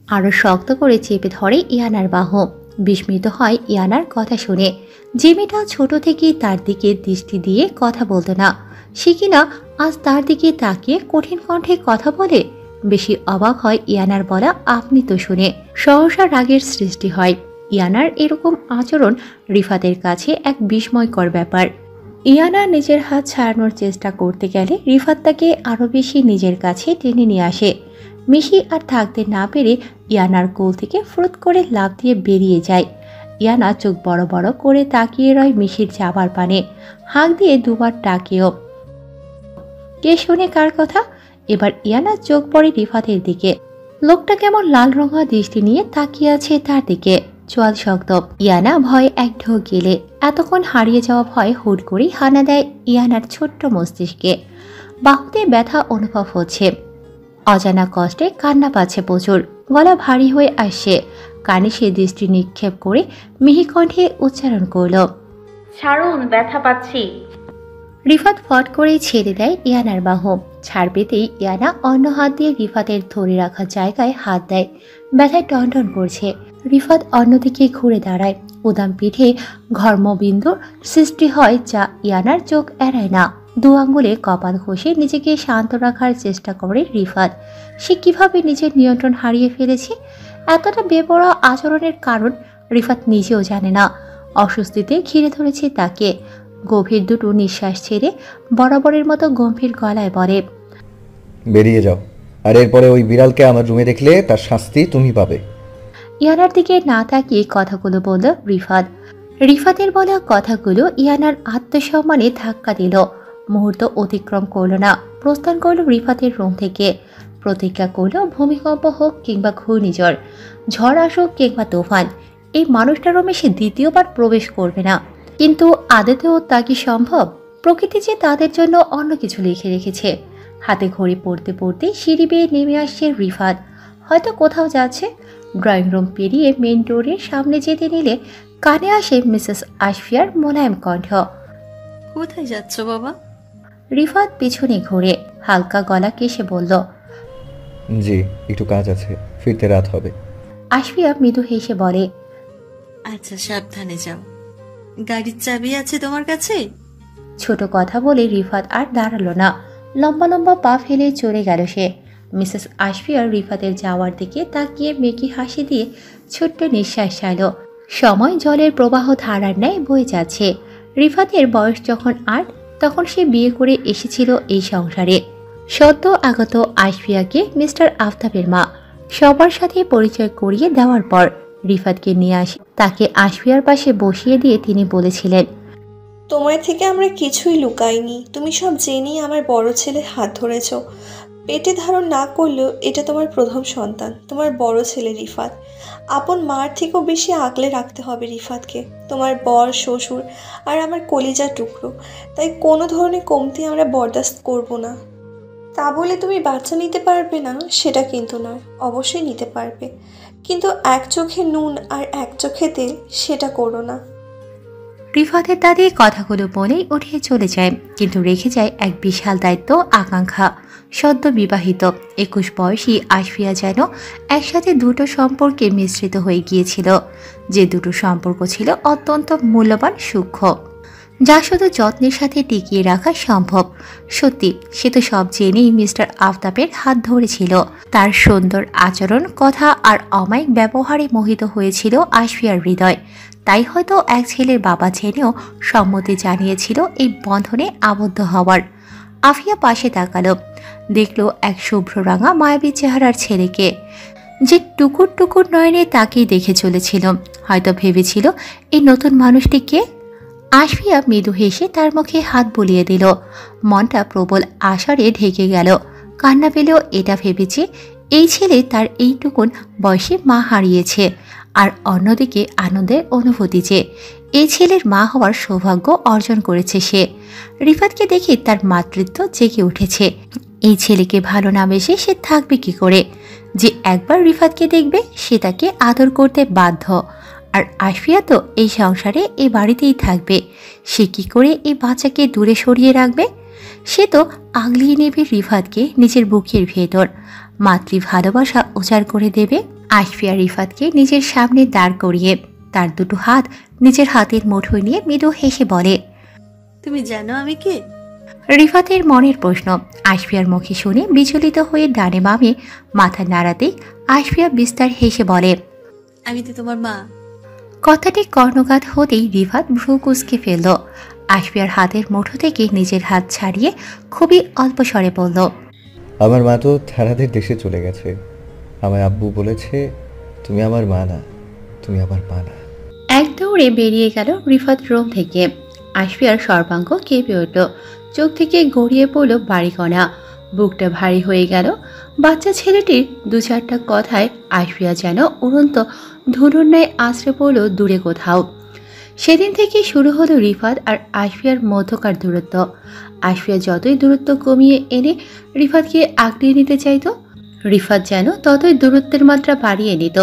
Speaker 2: আরো শক্ত করে চেপে ধরে ইয়ানার বাহু। বিস্মিত হয় ইয়ানার কথা শুনে। যে মেয়েটা ছোট থেকে তার দিকে দৃষ্টি দিয়ে কথা বলতো না, সে কিনা আজ তার দিকে তাকিয়ে কঠিন কণ্ঠে কথা বলে। বেশি অবাক হয় ইয়ানার বলা আপনি তো শুনে। সহসা রাগের সৃষ্টি হয়। ইয়ানার এরকম আচরণ রিফাতের কাছে এক বিস্ময়কর ব্যাপার। ইয়ানা নিজের হাত ছাড়ানোর চেষ্টা করতে গেলে রিফাত তাকে আরো বেশি নিজের কাছে টেনে নিয়ে আসে। মিশি আর থাকতে না পেরে ইয়ানার কোল থেকে ফ্রুত করে লাফ দিয়ে বেরিয়ে যায়। ইয়ানা চোখ বড় বড় করে তাকিয়ে রয় মিশির যাবার পানে। হাঁক দিয়ে দুবার ডাকেও। কে শুনে কার কথা? এবার ইয়ানা চোখ পড়ে রিফাতের দিকে। লোকটা কেমন লাল রঙা দৃষ্টি নিয়ে তাকিয়ে আছে তার দিকে। চোয়াল শক্ত। ইয়ানা ভয়ে এক ঢোক গেলে এতক্ষণ হারিয়ে যাওয়া ভয় হুট করেই হানা দেয় ইয়ানার ছোট্ট মস্তিষ্কে। বাহুতে ব্যথা অনুভব হচ্ছে। অজানা কষ্টে কান্না পাচ্ছে প্রচুর। গলা ভারী হয়ে আসছে। কানে সে দৃষ্টি নিক্ষেপ করে মিহি কণ্ঠে উচ্চারণ করল,
Speaker 4: ছাড়ুন, ব্যথা পাচ্ছি।
Speaker 2: রিফাত ফট করে ছেড়ে দেয় ইয়ানার বাহু। ছাড় পেতেই ইয়ানা অন্য হাত দিয়ে রিফাতের ধরে রাখা জায়গায় হাত দেয়। ব্যথায় টনটন করছে। রিফাত অন্যদিকে ঘুরে দাঁড়ায়। উদাম পিঠে ঘর্মবিন্দুর সৃষ্টি হয় যা ইয়ানার চোখ এড়ায় না। 2 আঙ্গুলে কপাল ঘষে নিজেকে শান্ত রাখার চেষ্টা করে রিফাত। সে কিভাবে নিজের নিয়ন্ত্রণ হারিয়ে ফেলেছে? এতটা বেপরোয়া আচরণের কারণ রিফাত নিজেও জানে না। অস্বস্তিতে ঘিরে ধরেছে তাকে। গভীর দুটো নিঃশ্বাস ছেড়ে বরাবরের মতো গম্ভীর গলায় বলে,
Speaker 7: বেরিয়ে যাও, আর এরপরে ওই বিড়ালকে আমার রুমে দেখলে তার শাস্তি তুমি পাবে।
Speaker 2: ইয়ানার দিকে না তাকিয়ে কথাগুলো বলল রিফাত। রিফাতের বলা কথাগুলো ইয়ানার আত্মসম্মানে ধাক্কা দিল। মুহূর্ত অতিক্রম করল না। প্রস্থান করল রিফাতের রুম থেকে। প্রতিজ্ঞা করল ভূমিকম্প হোক কিংবা ঘূর্ণিঝড়, ঝড় আসুক কিংবা তুফান, এই মানুষটার রুমে সে দ্বিতীয়বার প্রবেশ করবে না। কিন্তু আদতেও তা কি সম্ভব? প্রকৃতি যে তাদের জন্য অন্য কিছু লিখে রেখেছে। হাতে ঘড়ি পড়তে পড়তে সিঁড়ি বেয়ে নেমে আসছে রিফাত। হয়তো কোথাও যাচ্ছে। ড্রয়িং রুম পেরিয়ে মেন ডোরের সামনে যেতে নিলে কানে আসে মিসেস আশফিয়ার মোলায়েম কণ্ঠ,
Speaker 6: কোথায় যাচ্ছ বাবা?
Speaker 2: রিফাত পিছনে ঘুরে হালকা গলা কেসে বলল,
Speaker 7: জি, একটু কাজ আছে, ফিরতে রাত হবে।
Speaker 2: আশফিয়া মৃদু হেসে বলে,
Speaker 6: আচ্ছা সাবধানে যাও। গাড়ির চাবি আছে তোমার কাছে?
Speaker 2: ছোট কথা বলে রিফাত আর দাঁড়ালো না। লম্বা লম্বা পা ফেলে চলে গেল সে। মিসেস আশফিয়ার রিফাতের যাওয়ার দিকে তাকিয়ে মেকি হাসি দিয়ে ছোট্ট নিঃশ্বাস ছাড়ল। সময় জলের প্রবাহ ধারার ন্যায় বয়ে যাচ্ছে। রিফাতের বয়স যখন 8, তখন সে বিয়ে করে এসেছিল এই সংসারে। সদ্য আগত আশফিয়াকে মিস্টার আফতাবের মা সবার সাথে পরিচয় করিয়ে দেওয়ার পর রিফাতকে নিয়ে আসি তাকে আশফিয়ার পাশে বসিয়ে দিয়ে তিনি বলেছিলেন,
Speaker 9: তোমার থেকে আমরা কিছুই লুকাইনি, তুমি সব জেনেই আমার বড় ছেলের হাত ধরেছ। পেটে ধারণ না করলেও এটা তোমার প্রথম সন্তান, তোমার বড় ছেলে রিফাত। আপন মার থেকেও বেশি আগলে রাখতে হবে রিফাতকে, তোমার বর শ্বশুর আর আমার কলিজার টুকরো। তাই কোনো ধরনের কমতি আমরা বরদাস্ত করব না। তা বলে তুমি বাচ্চা নিতে পারবে না সেটা কিন্তু নয়, অবশ্যই নিতে পারবে, কিন্তু এক চোখে নুন আর এক চোখে তেল সেটা করো না।
Speaker 2: রিফাতের দাদি কথাগুলো বলেই উঠে চলে যায়, কিন্তু রেখে যায় এক বিশাল দায়িত্ব আকাঙ্ক্ষা। সদ্য বিবাহিত 21 বয়সী আশফিয়া যেন একসাথে দুটো সম্পর্কে মিশ্রিত হয়ে গিয়েছিল, যে দুটো সম্পর্ক ছিল অত্যন্ত মূল্যবান সূক্ষ্ম, যা শুধু যত্নের সাথে টিকিয়ে রাখা সম্ভব। সত্যি সে তো সব জেনেই মিস্টার আফতাবের হাত ধরেছিল। তার সুন্দর আচরণ, কথা আর অমায়িক ব্যবহারে মোহিত হয়েছিল আশফিয়ার হৃদয়। তাই হয়তো এক ছেলের বাবা জেনেও সম্মতি জানিয়েছিল এই বন্ধনে আবদ্ধ হওয়ার। আফিয়া পাশে তাকালো, দেখল এক শুভ্ররাঙা মায়াবী চেহারার ছেলেকে, যে টুকুর টুকুর নয়নে তাকেই দেখে চলেছিল। হয়তো ভেবেছিল এই নতুন মানুষটিকে। আশফিয়া মৃদু হেসে তার মুখে হাত বুলিয়ে দিল। মনটা প্রবল আশারে ঢেকে গেল। কান্না পেলেও এটা ভেবেছে এই ছেলে তার এইটুকুন বয়সে মা হারিয়েছে, আর অন্যদিকে আনন্দের অনুভূতি যে এই ছেলের মা হওয়ার সৌভাগ্য অর্জন করেছে সে। রিফাতকে দেখে তার মাতৃত্ব জেগে উঠেছে। এই ছেলেকে ভালো না বেসে সে থাকবে কি করে? যে একবার রিফাতকে দেখবে সে তাকে আদর করতে বাধ্য। আর আশফিয়া তো এই সংসারে এই বাড়িতেই থাকবে, সে কি করে এই বাচ্চাকে দূরে সরিয়ে রাখবে? সে তো আগলিয়ে নেবে রিফাতকে নিজের বুকের ভেতর, মাতৃ ভালোবাসা উজাড় করে দেবে। আশফিয়া রিফাতকে নিজের সামনে দাঁড় করিয়ে তার দুটো হাত নিজের হাতের মুঠোয় নিয়ে মৃদু হেসে বলে,
Speaker 6: তুমি জানো আমি কে?
Speaker 2: রিফাতের মনের প্রশ্ন আশফিয়ার মুখে শুনে বিচলিত হয়ে ডানে বামে মাথা নাড়াতেই আশফিয়া বিস্তার হেসে বলে,
Speaker 6: আমি তো তোমার মা।
Speaker 2: কথাটি কর্ণঘাত হতেই রিফাত ভ্রু কুঁচকে ফেলল। আশফিয়ার হাতের মুঠো থেকে নিজের হাত ছাড়িয়ে খুবই অল্প স্বরে বলল,
Speaker 7: আমার মা তো থানাদের দেশে চলে গেছে। আমার আব্বু বলেছে তুমি আমার মা না, তুমি আমার মা না।
Speaker 2: এক দৌড়ে বেরিয়ে গেল রিফাত রুম থেকে। আশফিয়ার সর্বাঙ্গ কেঁপে উঠল, চোখ থেকে গড়িয়ে পড়ল বাড়িকণা, বুকটা ভারী হয়ে গেল। বাচ্চা ছেলেটির দু চারটা কথায় আশফিয়া যেন উড়ন্ত ধনুর ন্যায় আশ্রে পড়ল দূরে কোথাও। সেদিন থেকে শুরু হলো রিফাত আর আশফিয়ার মধ্যকার দূরত্ব। আশফিয়া যতই দূরত্ব কমিয়ে এনে রিফাতকে আগলিয়ে নিতে চাইত, রিফাত যেন ততই দূরত্বের মাত্রা বাড়িয়ে নিত।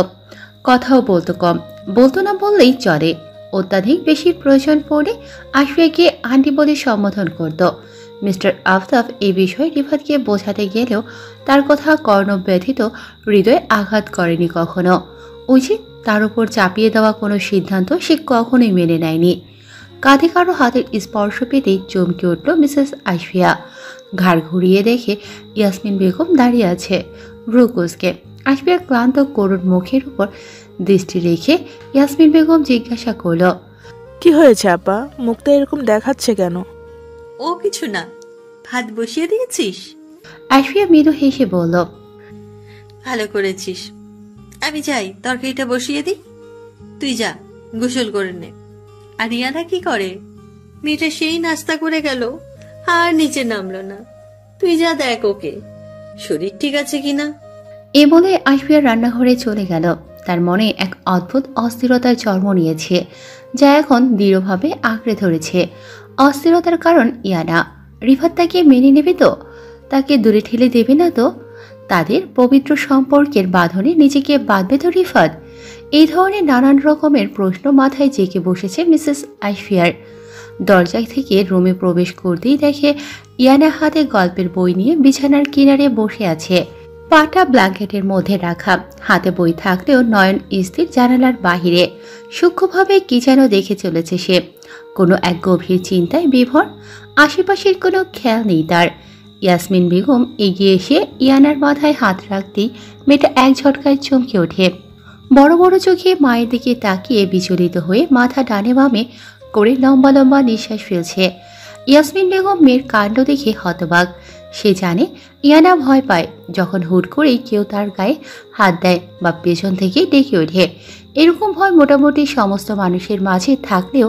Speaker 2: কথাও বলতো কম, বলতো না বললেই চলে। অত্যাধিক বেশি প্রয়োজন পড়লে আশফিয়াকে আন্টি বলে সম্বোধন করত। মিস্টার আফতাব এই বিষয়ে রিফাতকে বোঝাতে গেলেও তার কথা কর্ণব্যথিত হৃদয়ে আঘাত করেনি কখনো। উচিত তার উপর চাপিয়ে দেওয়া কোনো সিদ্ধান্ত সে কখনোই মেনে নেয়নি। কাঁধে কারো হাতের স্পর্শ পেতেই চমকে উঠল মিসেস আশফিয়া। ঘাড় ঘুরিয়ে দেখে ইয়াসমিন বেগম দাঁড়িয়ে আছে ভ্রু কুঁচকে। আশফিয়ার ক্লান্ত করুণ মুখের উপর দৃষ্টি রেখে ইয়াসমিন বেগম জিজ্ঞাসা করল,
Speaker 3: কি হয়েছে আপা, মুখটা এরকম দেখাচ্ছে কেন?
Speaker 6: ও কিছু না, ভাত বসিয়ে দিয়েছিস?
Speaker 2: আশফিয়া মৃদু হেসে বলল,
Speaker 6: ভালো করেছিস। আমি যাই তরকারিটা বসিয়ে দিই, তুই যা গোসল করে নে। আর রিয়ানা কি করে? মেয়েটা সেই নাস্তা করে গেল আর নিচে নামলো না। তুই যা দেখ ওকে, শরীর ঠিক আছে কিনা।
Speaker 2: এ বলে আশফিয়া রান্নাঘরে চলে গেল। তার মনে এক অদ্ভুত অস্থিরতার জন্ম নিয়েছে, যা এখন দৃঢ়ভাবে আঁকড়ে ধরেছে। অস্থিরতার কারণ ইয়ানা। রিফাত তাকে মেনে নেবে তো? তাকে দূরে ঠেলে দেবে না তো? তাদের পবিত্র সম্পর্কের বাঁধনে নিজেকে বাঁধবে তো রিফাত? এই ধরনের নানান রকমের প্রশ্ন মাথায় জেঁকে বসেছে মিসেস আশফিয়ার। দরজা থেকে রুমে প্রবেশ করতেই দেখে ইয়ানা হাতে গল্পের বই নিয়ে বিছানার কিনারে বসে আছে, পাটা ব্ল্যাঙ্কেটের মধ্যে রাখা। হাতে বই থাকলেও নয়ন স্থির জানালার বাহিরে। সূক্ষ্মভাবে কি যেন দেখে চলেছে সে, কোনো এক গভীর চিন্তায় বিভোর। আশেপাশের কোনো খেয়াল নেই তার। ইয়াসমিন বেগম এগিয়ে এসে ইয়ানার মাথায় হাত রাখতেই মেয়েটা এক ঝটকায় চমকে ওঠে। বড় বড় চোখে মায়ের দিকে তাকিয়ে বিচলিত হয়ে মাথা ডানে বামে করে লম্বা লম্বা নিঃশ্বাস ফেলছে। ইয়াসমিন বেগম মেয়ের কাণ্ড দেখে হতবাক। সে জানে ইয়ানা ভয় পায় যখন হুট করেই কেউ তার গায়ে হাত দেয় বা পেছন থেকে ডেকে ওঠে। এরকম ভয় মোটামুটি সমস্ত মানুষের মাঝে থাকলেও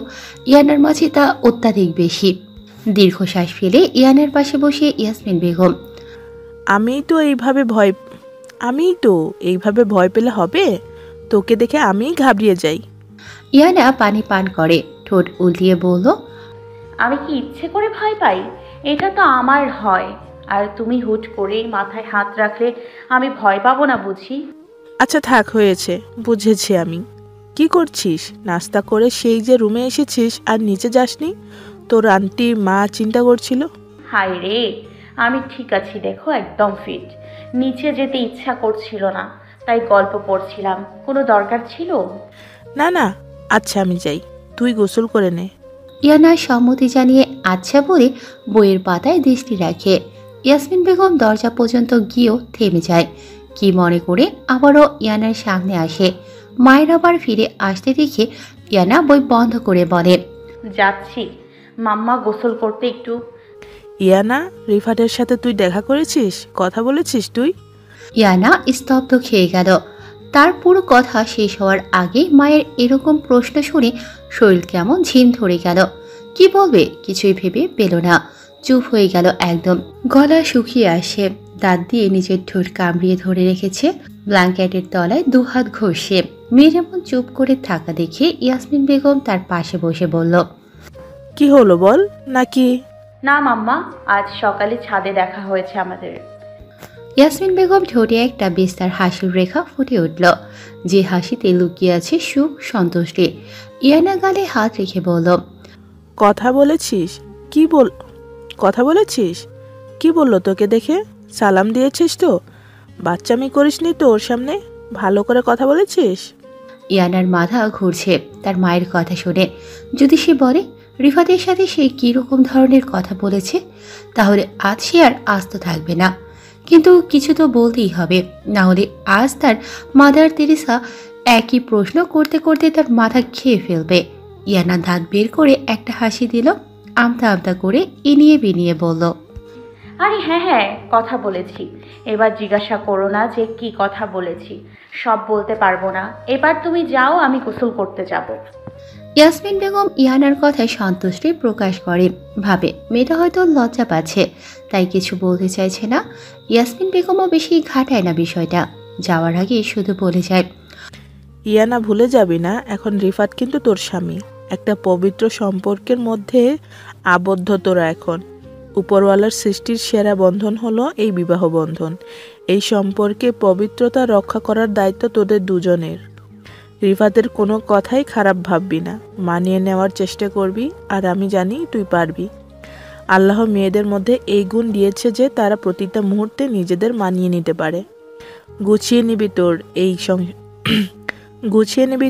Speaker 2: ইয়ানার মাঝে তা অত্যাধিক বেশি। দীর্ঘশ্বাস ফেলে ইয়ানার পাশে বসে ইয়াসমিন বেগম।
Speaker 3: আমিই তো এইভাবে ভয় পেলে হবে? তোকে দেখে আমিই ঘাবড়িয়ে যাই।
Speaker 2: ইয়ানা পানি পান করে, ঠোঁট উল্টিয়ে বলল,
Speaker 4: আমি কি ইচ্ছে করে ভয় পাই? এটা তো আমার হয়। আর তুমি হুট করেই মাথায় হাত রাখলে আমি ভয় পাবো না বুঝি?
Speaker 3: আচ্ছা থাক, হয়েছে, বুঝেছি আমি। কি করছিস? নাস্তা করে সেই যে রুমে এসেছিস আর নিচে যাসনি? তোর আন্টি মা চিন্তা করছিল।
Speaker 4: হায় রে, আমি ঠিক আছি দেখো, একদম ফিট। নিচে যেতে ইচ্ছা করছিল না, তাই গল্প পড়ছিলাম। কোনো দরকার ছিল?
Speaker 3: না না, আচ্ছা আমি যাই, তুই গোসল করে নে।
Speaker 2: ইয়ানা সম্মতি জানিয়ে আচ্ছা বলে বইয়ের পাতায় দৃষ্টি রাখে। ইয়াসমিন বেগম দরজা পর্যন্ত গিয়েও থেমে যায়। কি মনে করে আবারও ইয়ানার সামনে আসে। মায়ের আবার ফিরে আসতে দেখে ইয়ানা বই বন্ধ করে বলে,
Speaker 4: যাচ্ছি মাম্মা, গোসল করতে একটু।
Speaker 3: ইয়ানা, রিফাতের সাথে তুই দেখা করেছিস? কথা বলেছিস তুই?
Speaker 2: ইয়ানা স্তব্ধ খেয়ে গেল। তার পুরো কথা শেষ হওয়ার আগে মায়ের এরকম প্রশ্ন শুনে শরীর কেমন ঝিম ধরে গেল। কি বলবে কিছুই ভেবে পেল না, চুপ হয়ে গেল একদম। গলা শুকিয়ে আসে, দাঁত দিয়ে নিজের ঠোঁট কামড়িয়ে ধরে রেখেছে। ব্ল্যাঙ্কেটের তলায় দুহাত ঘষে মেয়ের এমন চুপ করে থাকা দেখে ইয়াসমিন বেগম তার পাশে বসে বলল,
Speaker 3: কি হলো বল। নাকি
Speaker 4: না মাম্মা, আজ সকালে ছাদে দেখা হয়েছে আমাদের।
Speaker 2: ইয়াসমিন বেগম ঠোঁটে একটা বিস্তার হাসির রেখা ফুটে উঠল, যে হাসিতে লুকিয়ে আছে সুখ, সন্তুষ্টি। ইয়ানা গালে হাত রেখে বলল,
Speaker 3: কথা বলেছিস? কি বললো তোকে দেখে? সালাম দিয়েছিস তো? বাচ্চামি করিসনি তো ওর সামনে? ভালো করে কথা বলেছিস?
Speaker 2: ইয়ানার মাথা ঘুরছে তার মায়ের কথা শুনে। যদি সে বলে রিফাতের সাথে সে কি রকম ধরনের কথা বলেছে, তাহলে আজ সে আর আস্ত থাকবে না। কিন্তু কিছু তো বলতেই হবে, না হলে আজ তার মাদার তেরেসা একই প্রশ্ন করতে করতে তার মাথা খেয়ে ফেলবে। ইয়ানা দাঁত বের করে একটা হাসি দিল, আমতা আমতা করে ইনিয়ে বিনিয়ে বলল,
Speaker 4: আরে হ্যাঁ হ্যাঁ, কথা বলেছি। এবার জিজ্ঞাসা করো না যে কি কথা বলেছি, সব বলতে পারবো না। এবার তুমি যাও, আমি গোসল করতে যাব।
Speaker 2: ইয়াসমিন বেগম ইয়ানার কথায় সন্তুষ্টি প্রকাশ করে, ভাবে মেয়েটা হয়তো লজ্জা পাচ্ছে, তাই কিছু বলতে চাইছে না। ইয়াসমিন বেগমও বেশি ঘাটায় না বিষয়টা, যাওয়ার আগে শুধু বলে যায়,
Speaker 3: ইয়ানা, ভুলে যাবি না এখন রিফাত কিন্তু তোর স্বামী। একটা পবিত্র সম্পর্কের মধ্যে আবদ্ধ তোরা এখন। উপরওয়ালার সৃষ্টির সেরা বন্ধন হলো এই বিবাহ বন্ধন। এই সম্পর্কে পবিত্রতা রক্ষা করার দায়িত্ব তোদের দুজনের। রিফাতের কোনো কথাই খারাপ ভাববি না, মানিয়ে নেওয়ার চেষ্টা করবি, আর আমি জানি তুই পারবি। আল্লাহ মেয়েদের মধ্যে এই গুণ দিয়েছে যে তারা প্রতিটা মুহূর্তে নিজেদের মানিয়ে নিতে পারে। গুছিয়ে নিবি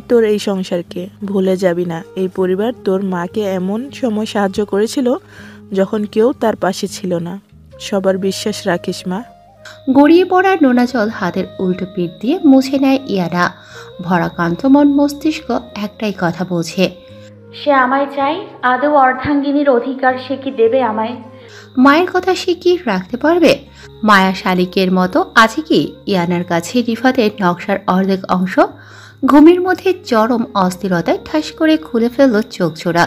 Speaker 3: তোর এই সংসারকে। ভুলে যাবি না এই পরিবার তোর মাকে এমন সময় সাহায্য করেছিল যখন কেউ তার পাশে ছিল না। সবার বিশ্বাস রাখিস মা।
Speaker 2: গড়িয়ে পড়া নোনা জল হাতের উল্টো পিঠ দিয়ে মুছে নেয় ইয়ানা। ভরাকান্ত মন মস্তিষ্ক একটাই কথা বোঝে,
Speaker 4: সে আমায় চাই। আদৌ অর্ধাঙ্গিনীর অধিকার সে কি দেবে আমায়?
Speaker 2: মায়ের কথা সে কি রাখতে পারবে? মায়া শালিকের মতো আছে কি ইয়ানার কাছে রিফাতের নকশার অর্ধেক অংশ? ঘুমের মধ্যে চরম অস্থিরতায় ঠাস করে খুলে ফেলল চোখ জোড়া।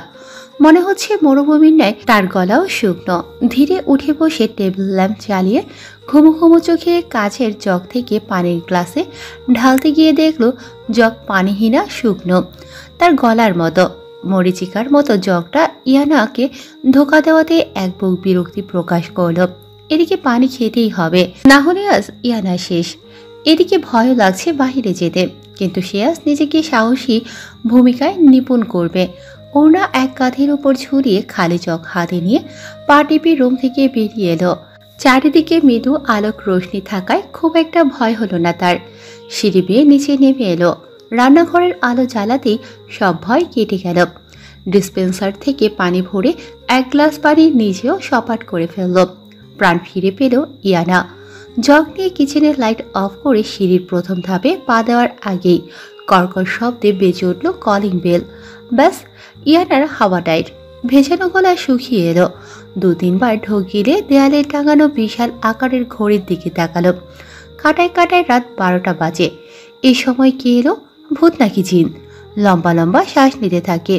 Speaker 2: মনে হচ্ছে মরুভূমির ন্যায় তার গলাও শুকনো। ধীরে উঠে বসে টেবিল ল্যাম্প জ্বালিয়ে ঘুমো ঘুমো চোখে কাছের জগ থেকে পানির গ্লাসে ঢালতে গিয়ে দেখল জগ পানিহীনা, শুকনো, তার গলার মতো। মরিচিকার মতো জগটা ইয়ানাকে ধোকা দেওয়াতে এক বুক বিরক্তি প্রকাশ করল। এদিকে পানি খেতেই হবে, না হলে আজ ইয়ানা শেষ। এদিকে ভয়ও লাগছে বাহিরে যেতে, কিন্তু সে আজ নিজেকে সাহসী ভূমিকায় নিপুণ করবে। ওনা এক কাঁধের উপর ঝুলিয়ে খালি চক হাতে নিয়ে পা টিপে রুম থেকে বেরিয়ে এলো। চারিদিকে মৃদু আলোক রোশনি থাকায় খুব একটা ভয় হলো না তার। সিঁড়ি বেয়ে নিচে নেমে এলো। রান্নাঘরের আলো জ্বালাতেই সব ভয় কেটে গেল। ডিসপেন্সার থেকে পানি ভরে এক গ্লাস পানি নিজেও সপাট করে ফেলল। প্রাণ ফিরে পেল ইয়ানা। জগ নিয়ে কিচেনের লাইট অফ করে সিঁড়ির প্রথম ধাপে পা দেওয়ার আগেই কর্কশ শব্দে বেজে উঠল কলিং বেল। ব্যাস, ইয়ানার হাওয়া টাইট। ভেজানো গলা শুকিয়ে এলো। 2-3 বার ঢোক গিলে দেয়ালে টাঙানো বিশাল আকারের ঘড়ির দিকে তাকালো। কাটায় কাটায় রাত 12টা বাজে। এই সময় কে এলো? ভূত নাকি জিন? লম্বা লম্বা শ্বাস নিতে থাকে।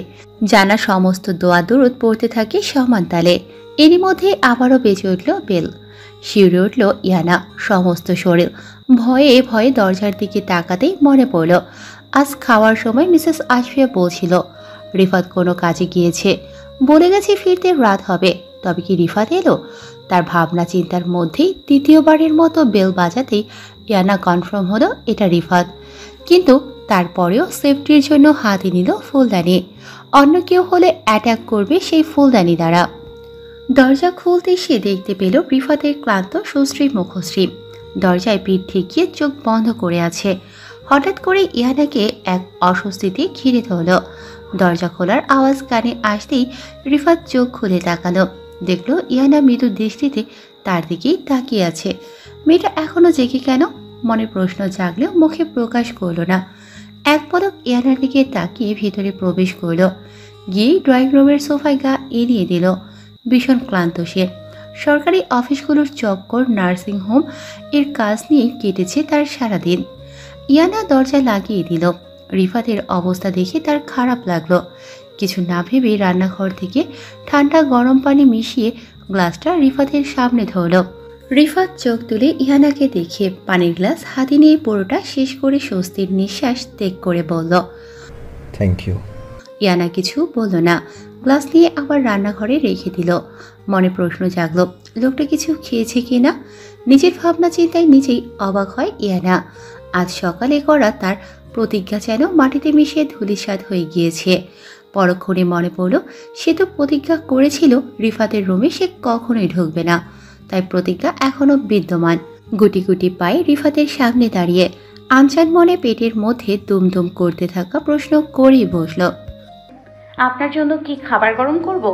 Speaker 2: জানা সমস্ত দোয়া দরুদ পড়তে থাকে সমান তালে। এরই মধ্যে আবারও বেজে উঠল বেল। শিউরে উঠল ইয়ানা সমস্ত শরীর। ভয়ে ভয়ে দরজার দিকে তাকাতেই মনে পড়ল আজ খাওয়ার সময় মিসেস আশফিয়া বলছিল রিফাত কোনো কাজে গিয়েছে, বলে গেছে ফিরতে রাত হবে। তবে কি রিফাত এলো? তার ভাবনা চিন্তার মধ্যেই দ্বিতীয়বারের মতো বেল বাজাতেই ইয়ানা কনফার্ম হলো এটা রিফাত। কিন্তু তারপরেও সেফটির জন্য হাতে নিল ফুলদানি। অন্য কেউ হলে অ্যাটাক করবে সেই ফুলদানি দ্বারা। দরজা খুলতে সে দেখতে পেল রিফাতের ক্লান্ত সুশ্রী মুখশ্রী দরজায় পিঠ ঠেকিয়ে চোখ বন্ধ করে আছে। হঠাৎ করে ইয়ানাকে এক অস্বস্তিতে ঘিরে ধরল। দরজা খোলার আওয়াজ কানে আসতেই রিফাত চোখ খুলে তাকালো। দেখল ইয়ানা মৃদু দৃষ্টিতে তার দিকেই তাকিয়ে আছে। মেয়েটা এখনো জেগে কেন? মনে প্রশ্ন জাগলেও মুখে প্রকাশ করল না। এক পলক ইয়ানার দিকে তাকিয়ে ভিতরে প্রবেশ করল। গিয়ে ড্রয়িং রুমের সোফায় গা এড়িয়ে দিল। ভীষণ ক্লান্ত সে। সরকারি অফিসগুলোর চক্কর, নার্সিং হোম এর কাজ নিয়ে কেটেছে তার সারাদিন। ইয়ানা দরজা লাগিয়ে দিল। রিফাতের অবস্থা দেখে তার খারাপ লাগলো। কিছু না ভেবে রান্নাঘর থেকে ঠান্ডা গরম পানি মিশিয়ে গ্লাসটা রিফাতের সামনে ধরল। রিফাত চোখ তুলে ইয়ানাকে দেখে পানির গ্লাস হাতে নিয়ে পুরোটা শেষ করে স্বস্তির নিঃশ্বাস ত্যাগ করে বলল,
Speaker 7: থ্যাংক ইউ।
Speaker 2: ইয়ানা কিছু বলল না। গ্লাস নিয়ে আবার রান্নাঘরে রেখে দিল। মনে প্রশ্ন জাগলো লোকটা কিছু খেয়েছে কিনা। নিজের ভাবনা চিন্তায় নিজেই অবাক হয় ইয়ানা। আজ সকালে করা তার প্রতিজ্ঞা যেন মাটিতে মিশে ধূলিসাৎ হয়ে গিয়েছে। পরক্ষণে মনে পড়ল সে তো প্রতিজ্ঞা করেছিল রিফাতের রুমে সে কখনোই ঢুকবে না। তাই প্রতিজ্ঞা এখনো বিদ্যমান। গুটি গুটি পায়ে রিফাতের সামনে দাঁড়িয়ে আনচান মনে পেটের মধ্যে দুমদুম করতে থাকা প্রশ্ন করেই বসল,
Speaker 4: আপনার জন্য কি খাবার গরম করব?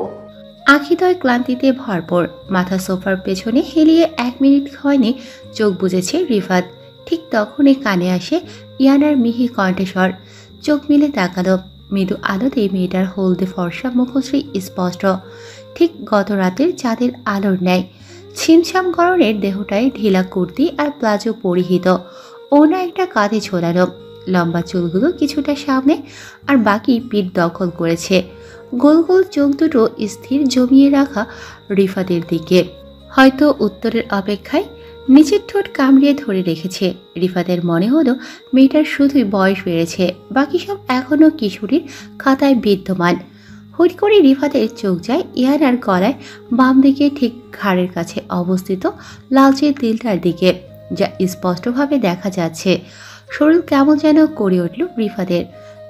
Speaker 2: আখিদয় ক্লান্তিতে ভরপুর। মাথা সোফার পেছনে হেলিয়ে 1 মিনিট হয়নি চোখ বুজেছে রিফাত। ঠিক তখনই কানে আসে ইয়ানার মিহি কণ্ঠস্বর। চোখ মিলে তাকালো। মৃদু আলোতে মেয়েটার হলদে ফর্সা মুখশ্রী স্পষ্ট, ঠিক গত রাতের চাঁদের আলোর ন্যায়। ছিমছাম গরমের দেহটায় ঢিলা কুর্তি আর প্লাজো পরিহিত। ওনা একটা কাঁধে ঝোলানো। লম্বা চুলগুলো কিছুটা সামনে আর বাকি পিঠ দখল করেছে। গোল গোল চোখ দুটো স্থির জমিয়ে রাখা রিফাতের দিকে। হয়তো উত্তরের অপেক্ষায় নিচের ঠোঁট কামড়িয়ে ধরে রেখেছে। রিফাতের মনে হলো মেয়েটার শুধুই বয়স বেড়েছে, বাকি সব এখনো কিশোরীর খাতায় বিদ্যমান। হুট করে রিফাতের চোখ যায় ইয়ানার গলায় বাম দিকে ঠিক ঘাড়ের কাছে অবস্থিত লালচে তিলটার দিকে, যা স্পষ্টভাবে দেখা যাচ্ছে। শরীর কেমন যেন করে উঠল রিফাতের।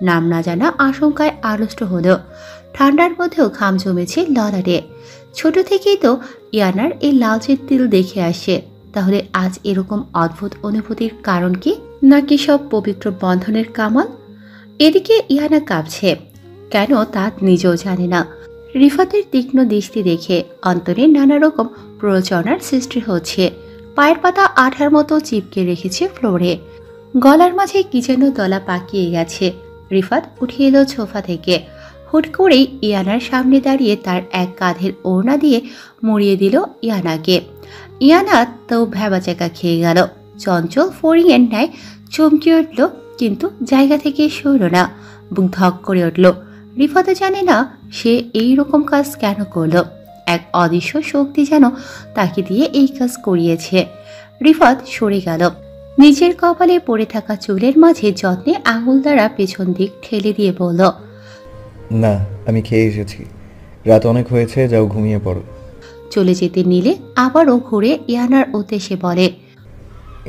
Speaker 2: নাম না জানা আশঙ্কায় আড়ষ্ট হলো। ঠান্ডার মধ্যেও ঘাম জমেছে ললাটে। ছোট থেকেই তো ইয়ানার এই লালচে তিল দেখে আসে। তাহলে আজ এরকম অদ্ভুত অনুভূতির কারণ কি? নাকি সব পবিত্র বন্ধনের কামাল? এদিকে ইয়ানা কাঁপছে কেন তা নিজেও জানে না। রিফাতের তীক্ষ্ণ দৃষ্টি দেখে অন্তরে নানা রকম প্ররোচনার সৃষ্টি হচ্ছে। পায়ের পাতা আঠার মতো চিপকে রেখেছে ফ্লোরে। গলার মাঝে কি যেন দলা পাকিয়ে গেছে। রিফাত উঠে এলো সোফা থেকে। হুট করেই ইয়ানার সামনে দাঁড়িয়ে তার এক কাঁধের ওড়না দিয়ে মুড়িয়ে দিল ইয়ানাকে। ইয়ানা তো ভ্যাবাচাকা খেয়ে গেল। চঞ্চল ফড়িংয়ের ন্যায় চমকে উঠল, কিন্তু জায়গা থেকে সরল না। বুক ধক করে উঠল। রিফাতও জানে না সে এই রকম কাজ কেন করল। এক অদৃশ্য শক্তি যেন তাকে দিয়ে এই কাজ করিয়েছে। রিফাত সরে গেল। নিজের কপালে পড়ে থাকা চুলের মাঝে যত্নে আঙুল দ্বারা পেছন দিক ঠেলে দিয়ে বলল,
Speaker 7: না, আমি খেয়ে এসেছি। রাত অনেক হয়েছে, যাও ঘুমিয়ে পড়ো।
Speaker 2: চলে যেতে নিলে আবারও ঘুরে ইয়ানার উদ্দেশ্যে বলে,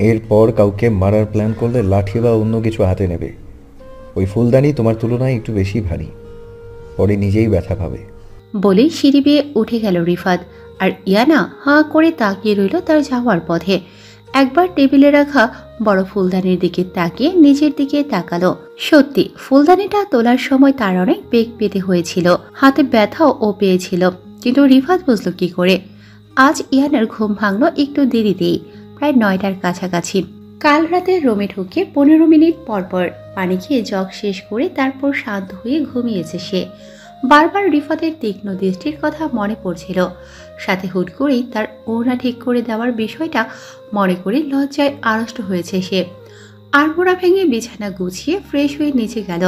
Speaker 7: এরপর কাউকে মারার প্ল্যান করলে লাঠি বা অন্য কিছু হাতে নেবে। ওই ফুলদানি তোমার তুলনায় একটু বেশি ভারী, পরে নিজেই ব্যথা পাবে।
Speaker 2: বলেই সিঁড়ি বেয়ে উঠে গেল রিফাত। আর ইয়ানা হাঁ করে তাকিয়ে রইল তার যাওয়ার পথে। একবার টেবিলে রাখা বড় ফুলদানির দিকে তাকিয়ে নিজের দিকে তাকালো। সত্যি ফুলদানিটা তোলার সময় তার অনেক বেগ পেতে হয়েছিল। হাতে ব্যথাও ও পেয়েছিল, কিন্তু রিফাত বুঝল কি করে। আজ ইয়ানার ঘুম ভাঙলো একটু দেরিতেই, প্রায় 9টার কাছাকাছি। কাল রাতে রুমে ঢুকে 15 মিনিট পরপর পানি খেয়ে জগ শেষ করে তারপর শান্ত হয়ে ঘুমিয়েছে সে। বারবার রিফাতের তীক্ষ্ণ দৃষ্টির কথা মনে পড়ছিল, সাথে হুট করেই তার ওড়না ঠিক করে দেওয়ার বিষয়টা মনে করে লজ্জায় আড়ষ্ট হয়েছে সে। আড়মোড়া ভেঙে বিছানা গুছিয়ে ফ্রেশ হয়ে নিচে গেল।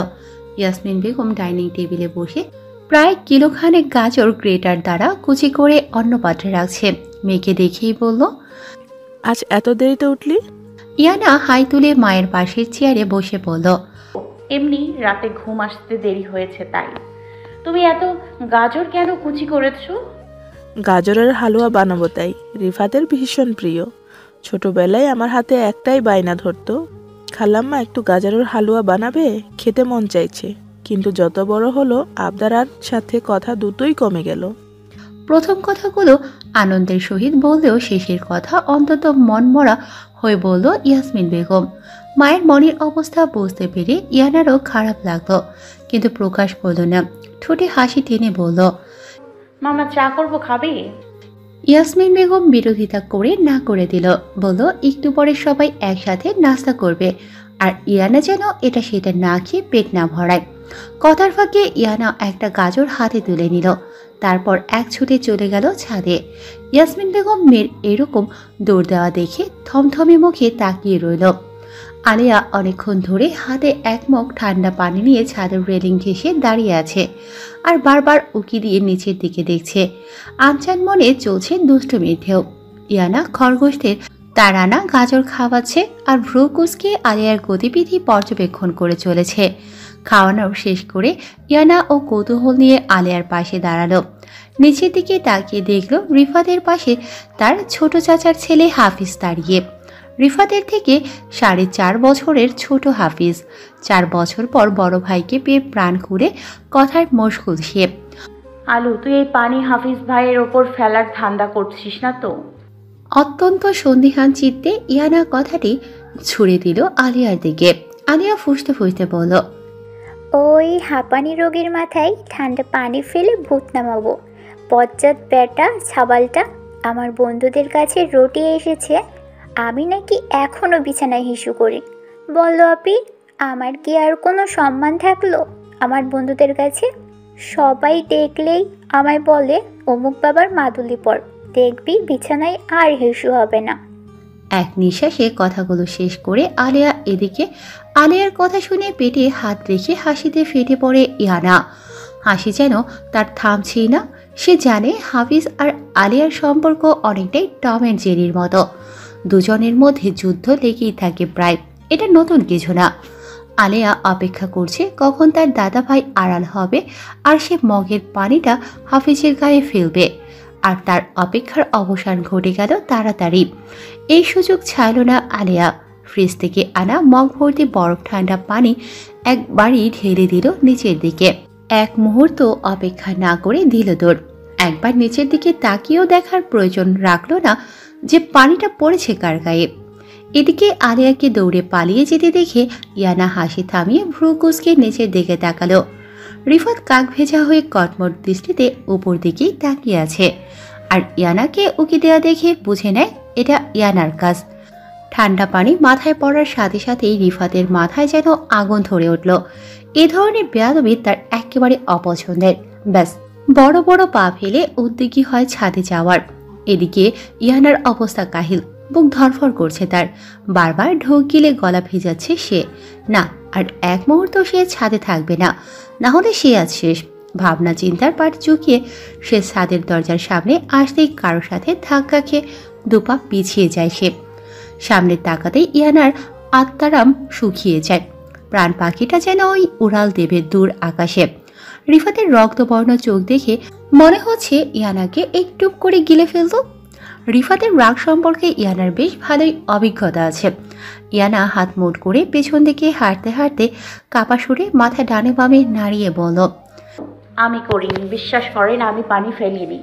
Speaker 2: ইয়াসমিন বেগম ডাইনিং টেবিলে বসে প্রায় কিলোখানেক গাজর গ্রেটার দ্বারা কুচি করে অন্য পাত্রে রাখছে। মেয়েকে দেখেই বলল,
Speaker 3: আজ এত দেরিতে উঠলি?
Speaker 2: ইয়ানা হাই তুলে মায়ের পাশের চেয়ারে বসে বলল,
Speaker 4: এমনি রাতে ঘুম আসতে দেরি হয়েছে তাই। তুমি এত গাজর কেন কুচি করেছো?
Speaker 3: গাজরের হালুয়া বানাবো তাই। রিফাতের ভীষণ প্রিয়। ছোটবেলায় আমার হাতে একটাই বায়না ধরতো, খালাম্মা একটু গাজরের হালুয়া বানাবে, খেতে মন চাইছে। কিন্তু যত বড় হলো আবদার আর সাথে কথা দুটোই কমে গেল।
Speaker 2: প্রথম কথাগুলো আনন্দের সহিত বললেও শেষের কথা অন্তত মনমরা হয়ে বলল ইয়াসমিন বেগম। মায়ের মনের অবস্থা বুঝতে পেরে ইয়ানারও খারাপ লাগলো, কিন্তু প্রকাশ করল না। ঠোঁটে হাসি টেনে বলল,
Speaker 4: মামা চা করবো, খাবে?
Speaker 2: ইয়াসমিন বেগম বিরোধিতা করে না করে দিল, বলল একটু পরে সবাই একসাথে নাস্তা করবে, আর ইয়ানা যেন এটা সেটা না খেয়ে পেট না ভরায়। কথার ফাঁকে ইয়ানা একটা গাজর হাতে তুলে নিল, তারপর এক ছুটে চলে গেল ছাদে। ইয়াসমিন বেগম মেয়ের এরকম দৌড় দেওয়া দেখে থমথমে মুখে তাকিয়ে রইল। আলিয়া অনেকক্ষণ ধরে হাতে এক মগ ঠান্ডা পানি নিয়ে ছাদের রেলিং ঘেঁষে দাঁড়িয়ে আছে, আর বারবার উকি দিয়ে নিচের দিকে দেখছে। আনচান মনে চলছে দুষ্টুমির ঢেউ। ইয়ানা খরগোশদের তার আনা গাজর খাওয়াচ্ছে আর ভ্রু কুঁচকে আলিয়ার গতিবিধি পর্যবেক্ষণ করে চলেছে। খাওয়ানো শেষ করে ইয়ানা ও কৌতূহল নিয়ে আলিয়ার পাশে দাঁড়ালো। নিচের দিকে তাকিয়ে দেখলো রিফাতের পাশে তার ছোট চাচার ছেলে হাফিজ দাঁড়িয়ে। রিফাতের থেকে 4.5 বছরের ছোট হাফিজ 4 বছর পর বড় ভাইকে পেয়ে প্রাণ খুলে কথায় মশগুল সে।
Speaker 4: আলু, তুই এই পানি হাফিজ ভাইয়ের ওপর ফেলার ধান্দা করছিস না তো?
Speaker 2: অত্যন্ত সন্দিহান চিত্তে ইয়ানা কথাটি ছুড়ে দিল আলিয়ার দিকে। আলিয়া ফুসতে ফুসতে বলল,
Speaker 1: ওই হাঁপানি রোগীর মাথায় ঠান্ডা পানি ফেলে ভূত নামাবো। বজ্জাত বেটা ছাবালটা আমার বন্ধুদের কাছে রটিয়ে এসেছে আমি নাকি এখনও বিছানায় হিসু করি। বললো আপি, আমার কি আর কোনো সম্মান থাকলো আমার বন্ধুদের কাছে? সবাই দেখলেই আমায় বলে অমুক বাবার মাদুলি পর, দেখবি বিছানায় আর হিসু হবে না।
Speaker 2: এক নিঃশ্বাসে কথাগুলো শেষ করে আলিয়া এদিকে। আলিয়ার কথা শুনে পেটে হাত রেখে হাসিতে ফেটে পড়ে ইয়ানা। হাসি যেন তার থামছেই না। সে জানে হাফিজ আর আলিয়ার সম্পর্ক অনেকটাই টম অ্যান্ড জেরির মতো। দুজনের মধ্যে যুদ্ধ লেগেই থাকে প্রায়, এটা নতুন কিছু না। আলিয়া অপেক্ষা করছে কখন তার দাদা ভাই আড়াল হবে আর সে মগের পানিটা হাফিজের গায়ে ফেলবে, আর তার অপেক্ষার অবসান ঘটে গেল তাড়াতাড়ি। এই সুযোগ ছাড়ল না আলিয়া। ফ্রিজ থেকে আনা মগ ভর্তি বরফ ঠান্ডা পানি একবারই ঢেলে দিল নিচের দিকে। এক মুহূর্ত অপেক্ষা না করে দিল দৌড়। একবার নিচের দিকে তাকিয়েও দেখার প্রয়োজন রাখলো না যে পানিটা পড়েছে কার গায়ে। এদিকে আলিয়াকে দৌড়ে পালিয়ে যেতে দেখে ইয়ানা হাসি থামিয়ে ভ্রু কুঁচকে নিচের দিকে তাকালো। রিফাত কাক ভেজা হয়ে কটমট দৃষ্টিতে উপর দিকেই তাকিয়ে আছে, আর ইয়ানাকে উকি দেওয়া দেখে বুঝে নেয় এটা ইয়ানার কাজ। ঠান্ডা পানি মাথায় পড়ার সাথে সাথেই রিফাতের মাথায় যেন আগুন ধরে উঠল। এ ধরনের বেয়াদবি তার একেবারে অপছন্দের। ব্যাস বড় বড় পা ফেলে উদ্যোগী হয় ছাদে যাওয়ার। এদিকে ইয়ানার অবস্থা কাহিল, বুক ধরফর করছে তার। বারবার ঢোক গিলে গলা ভেজাচ্ছে সে। না, আর এক মুহূর্ত সে ছাদে থাকবে না, না হলে সে আজ শেষ। ভাবনা চিন্তার পাট চুকিয়ে সে ছাদের দরজার সামনে আসতেই কারোর সাথে ধাক্কা খেয়ে দুপা পিছিয়ে যায় সে। সামনে তাকাতেই ইয়ানার আত্মারাম শুকিয়ে যায়। প্রাণ পাখিটা যেন ওই উড়াল দেবে দূর আকাশে। রিফাতের রক্তবর্ণ চোখ দেখে মনে হচ্ছে ইয়ানাকে একটু করে গিলে ফেলতো। রিফাতের রাগ সম্পর্কে ইয়ানার বেশ ভালোই অভিজ্ঞতা আছে। ইয়ানা হাত মোট করে পেছন দিকে হাঁটতে হাঁটতে কাপা সুরে মাথা ডানে বামে নাড়িয়ে বলল,
Speaker 4: আমি করিনি, বিশ্বাস করেন আমি পানি ফেলিনি।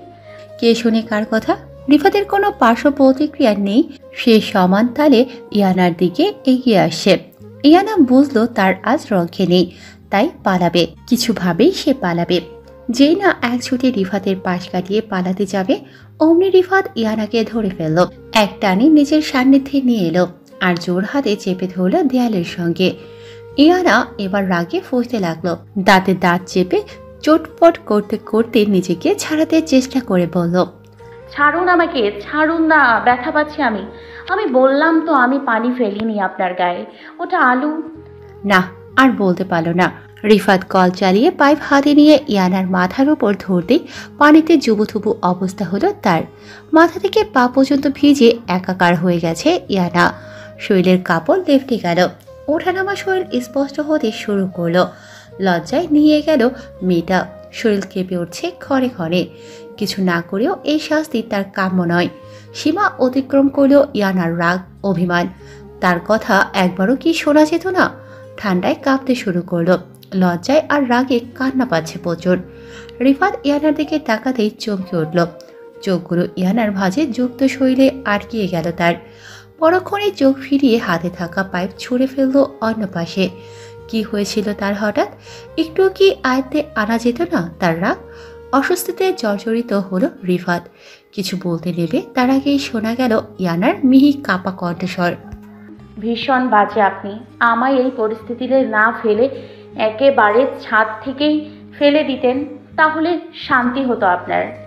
Speaker 2: কে শুনে কার কথা? রিফাতের কোনো পার্শ্ব প্রতিক্রিয়া নেই। সে সমান তালে ইয়ানার দিকে এগিয়ে আসছে। ইয়ানা বুঝলো তার আজ রক্ষে নেই, তাই পালাবে। কিছু ভাবেই সে পালাবে। যেই না এক ছুটে রিফাতের পাশ কাটিয়ে পালাতে যাবে, অমনি রিফাত ইয়ানাকে ধরে ফেলল। এক টানে নিজের সান্নিধ্যে নিয়ে এলো আর জোর হাতে চেপে ধরল দেয়ালের সঙ্গে। ইয়ানা এবার রাগে ফুঁসতে লাগলো। দাঁতে দাঁত চেপে চটপট করতে করতে নিজেকে ছাড়াতে চেষ্টা করে বলল,
Speaker 4: ছাড়ুন আমাকে, ছাড়ুন না, ব্যথা পাচ্ছি আমি। আমি বললাম তো আমি পানি ফেলিনি আপনার গায়ে, ওটা আলু।
Speaker 2: না, আর বলতে পারল না। রিফাত কল চালিয়ে পাইপ হাতে নিয়ে ইয়ানার মাথার উপর ধরতেই পানিতে জুবুথুবু অবস্থা হলো তার। মাথা থেকে পা পর্যন্ত ভিজে একাকার হয়ে গেছে ইয়ানা। শরীরের কাপড় লেপটে গেল, ওঠানামা শরীর স্পষ্ট হতে শুরু করলো। লজ্জায় নিয়ে গেল মেয়েটা। শরীর কেঁপে উঠছে ক্ষণে ক্ষণে। কিছু না করেও এই শাস্তি তার কাম্য নয়। সীমা অতিক্রম করল ইয়ানার রাগ, অভিমান। তার কথা একবারও কি শোনা যেত না? ঠান্ডায় কাঁপতে শুরু করলো। লজ্জায় আর রাগে কান্না পাচ্ছে প্রচুর। রিফাত ইয়ানার দিকে তাকাতেই চমকে উঠল। চোখগুলো ইয়ানার ভাঁজে যুক্ত শরীরে আটকিয়ে গেল তার। পরক্ষণে চোখ ফিরিয়ে হাতে থাকা পাইপ ছুঁড়ে ফেলল অন্য পাশে। কি হয়েছিল তার হঠাৎ? একটু কি আয়ত্তে আনা যেত না তার রাগ? অস্বস্তিতে জর্জরিত হলো রিফাত। কিছু বলতে নেবে তার আগেই শোনা গেল ইয়ানার মিহি কাপা কণ্ঠস্বর।
Speaker 4: ভীষণ বাজে আপনি। আমায় এই পরিস্থিতিতে না ফেলে একেবারে ছাদ থেকেই ফেলে দিতেন, তাহলে শান্তি হতো আপনার।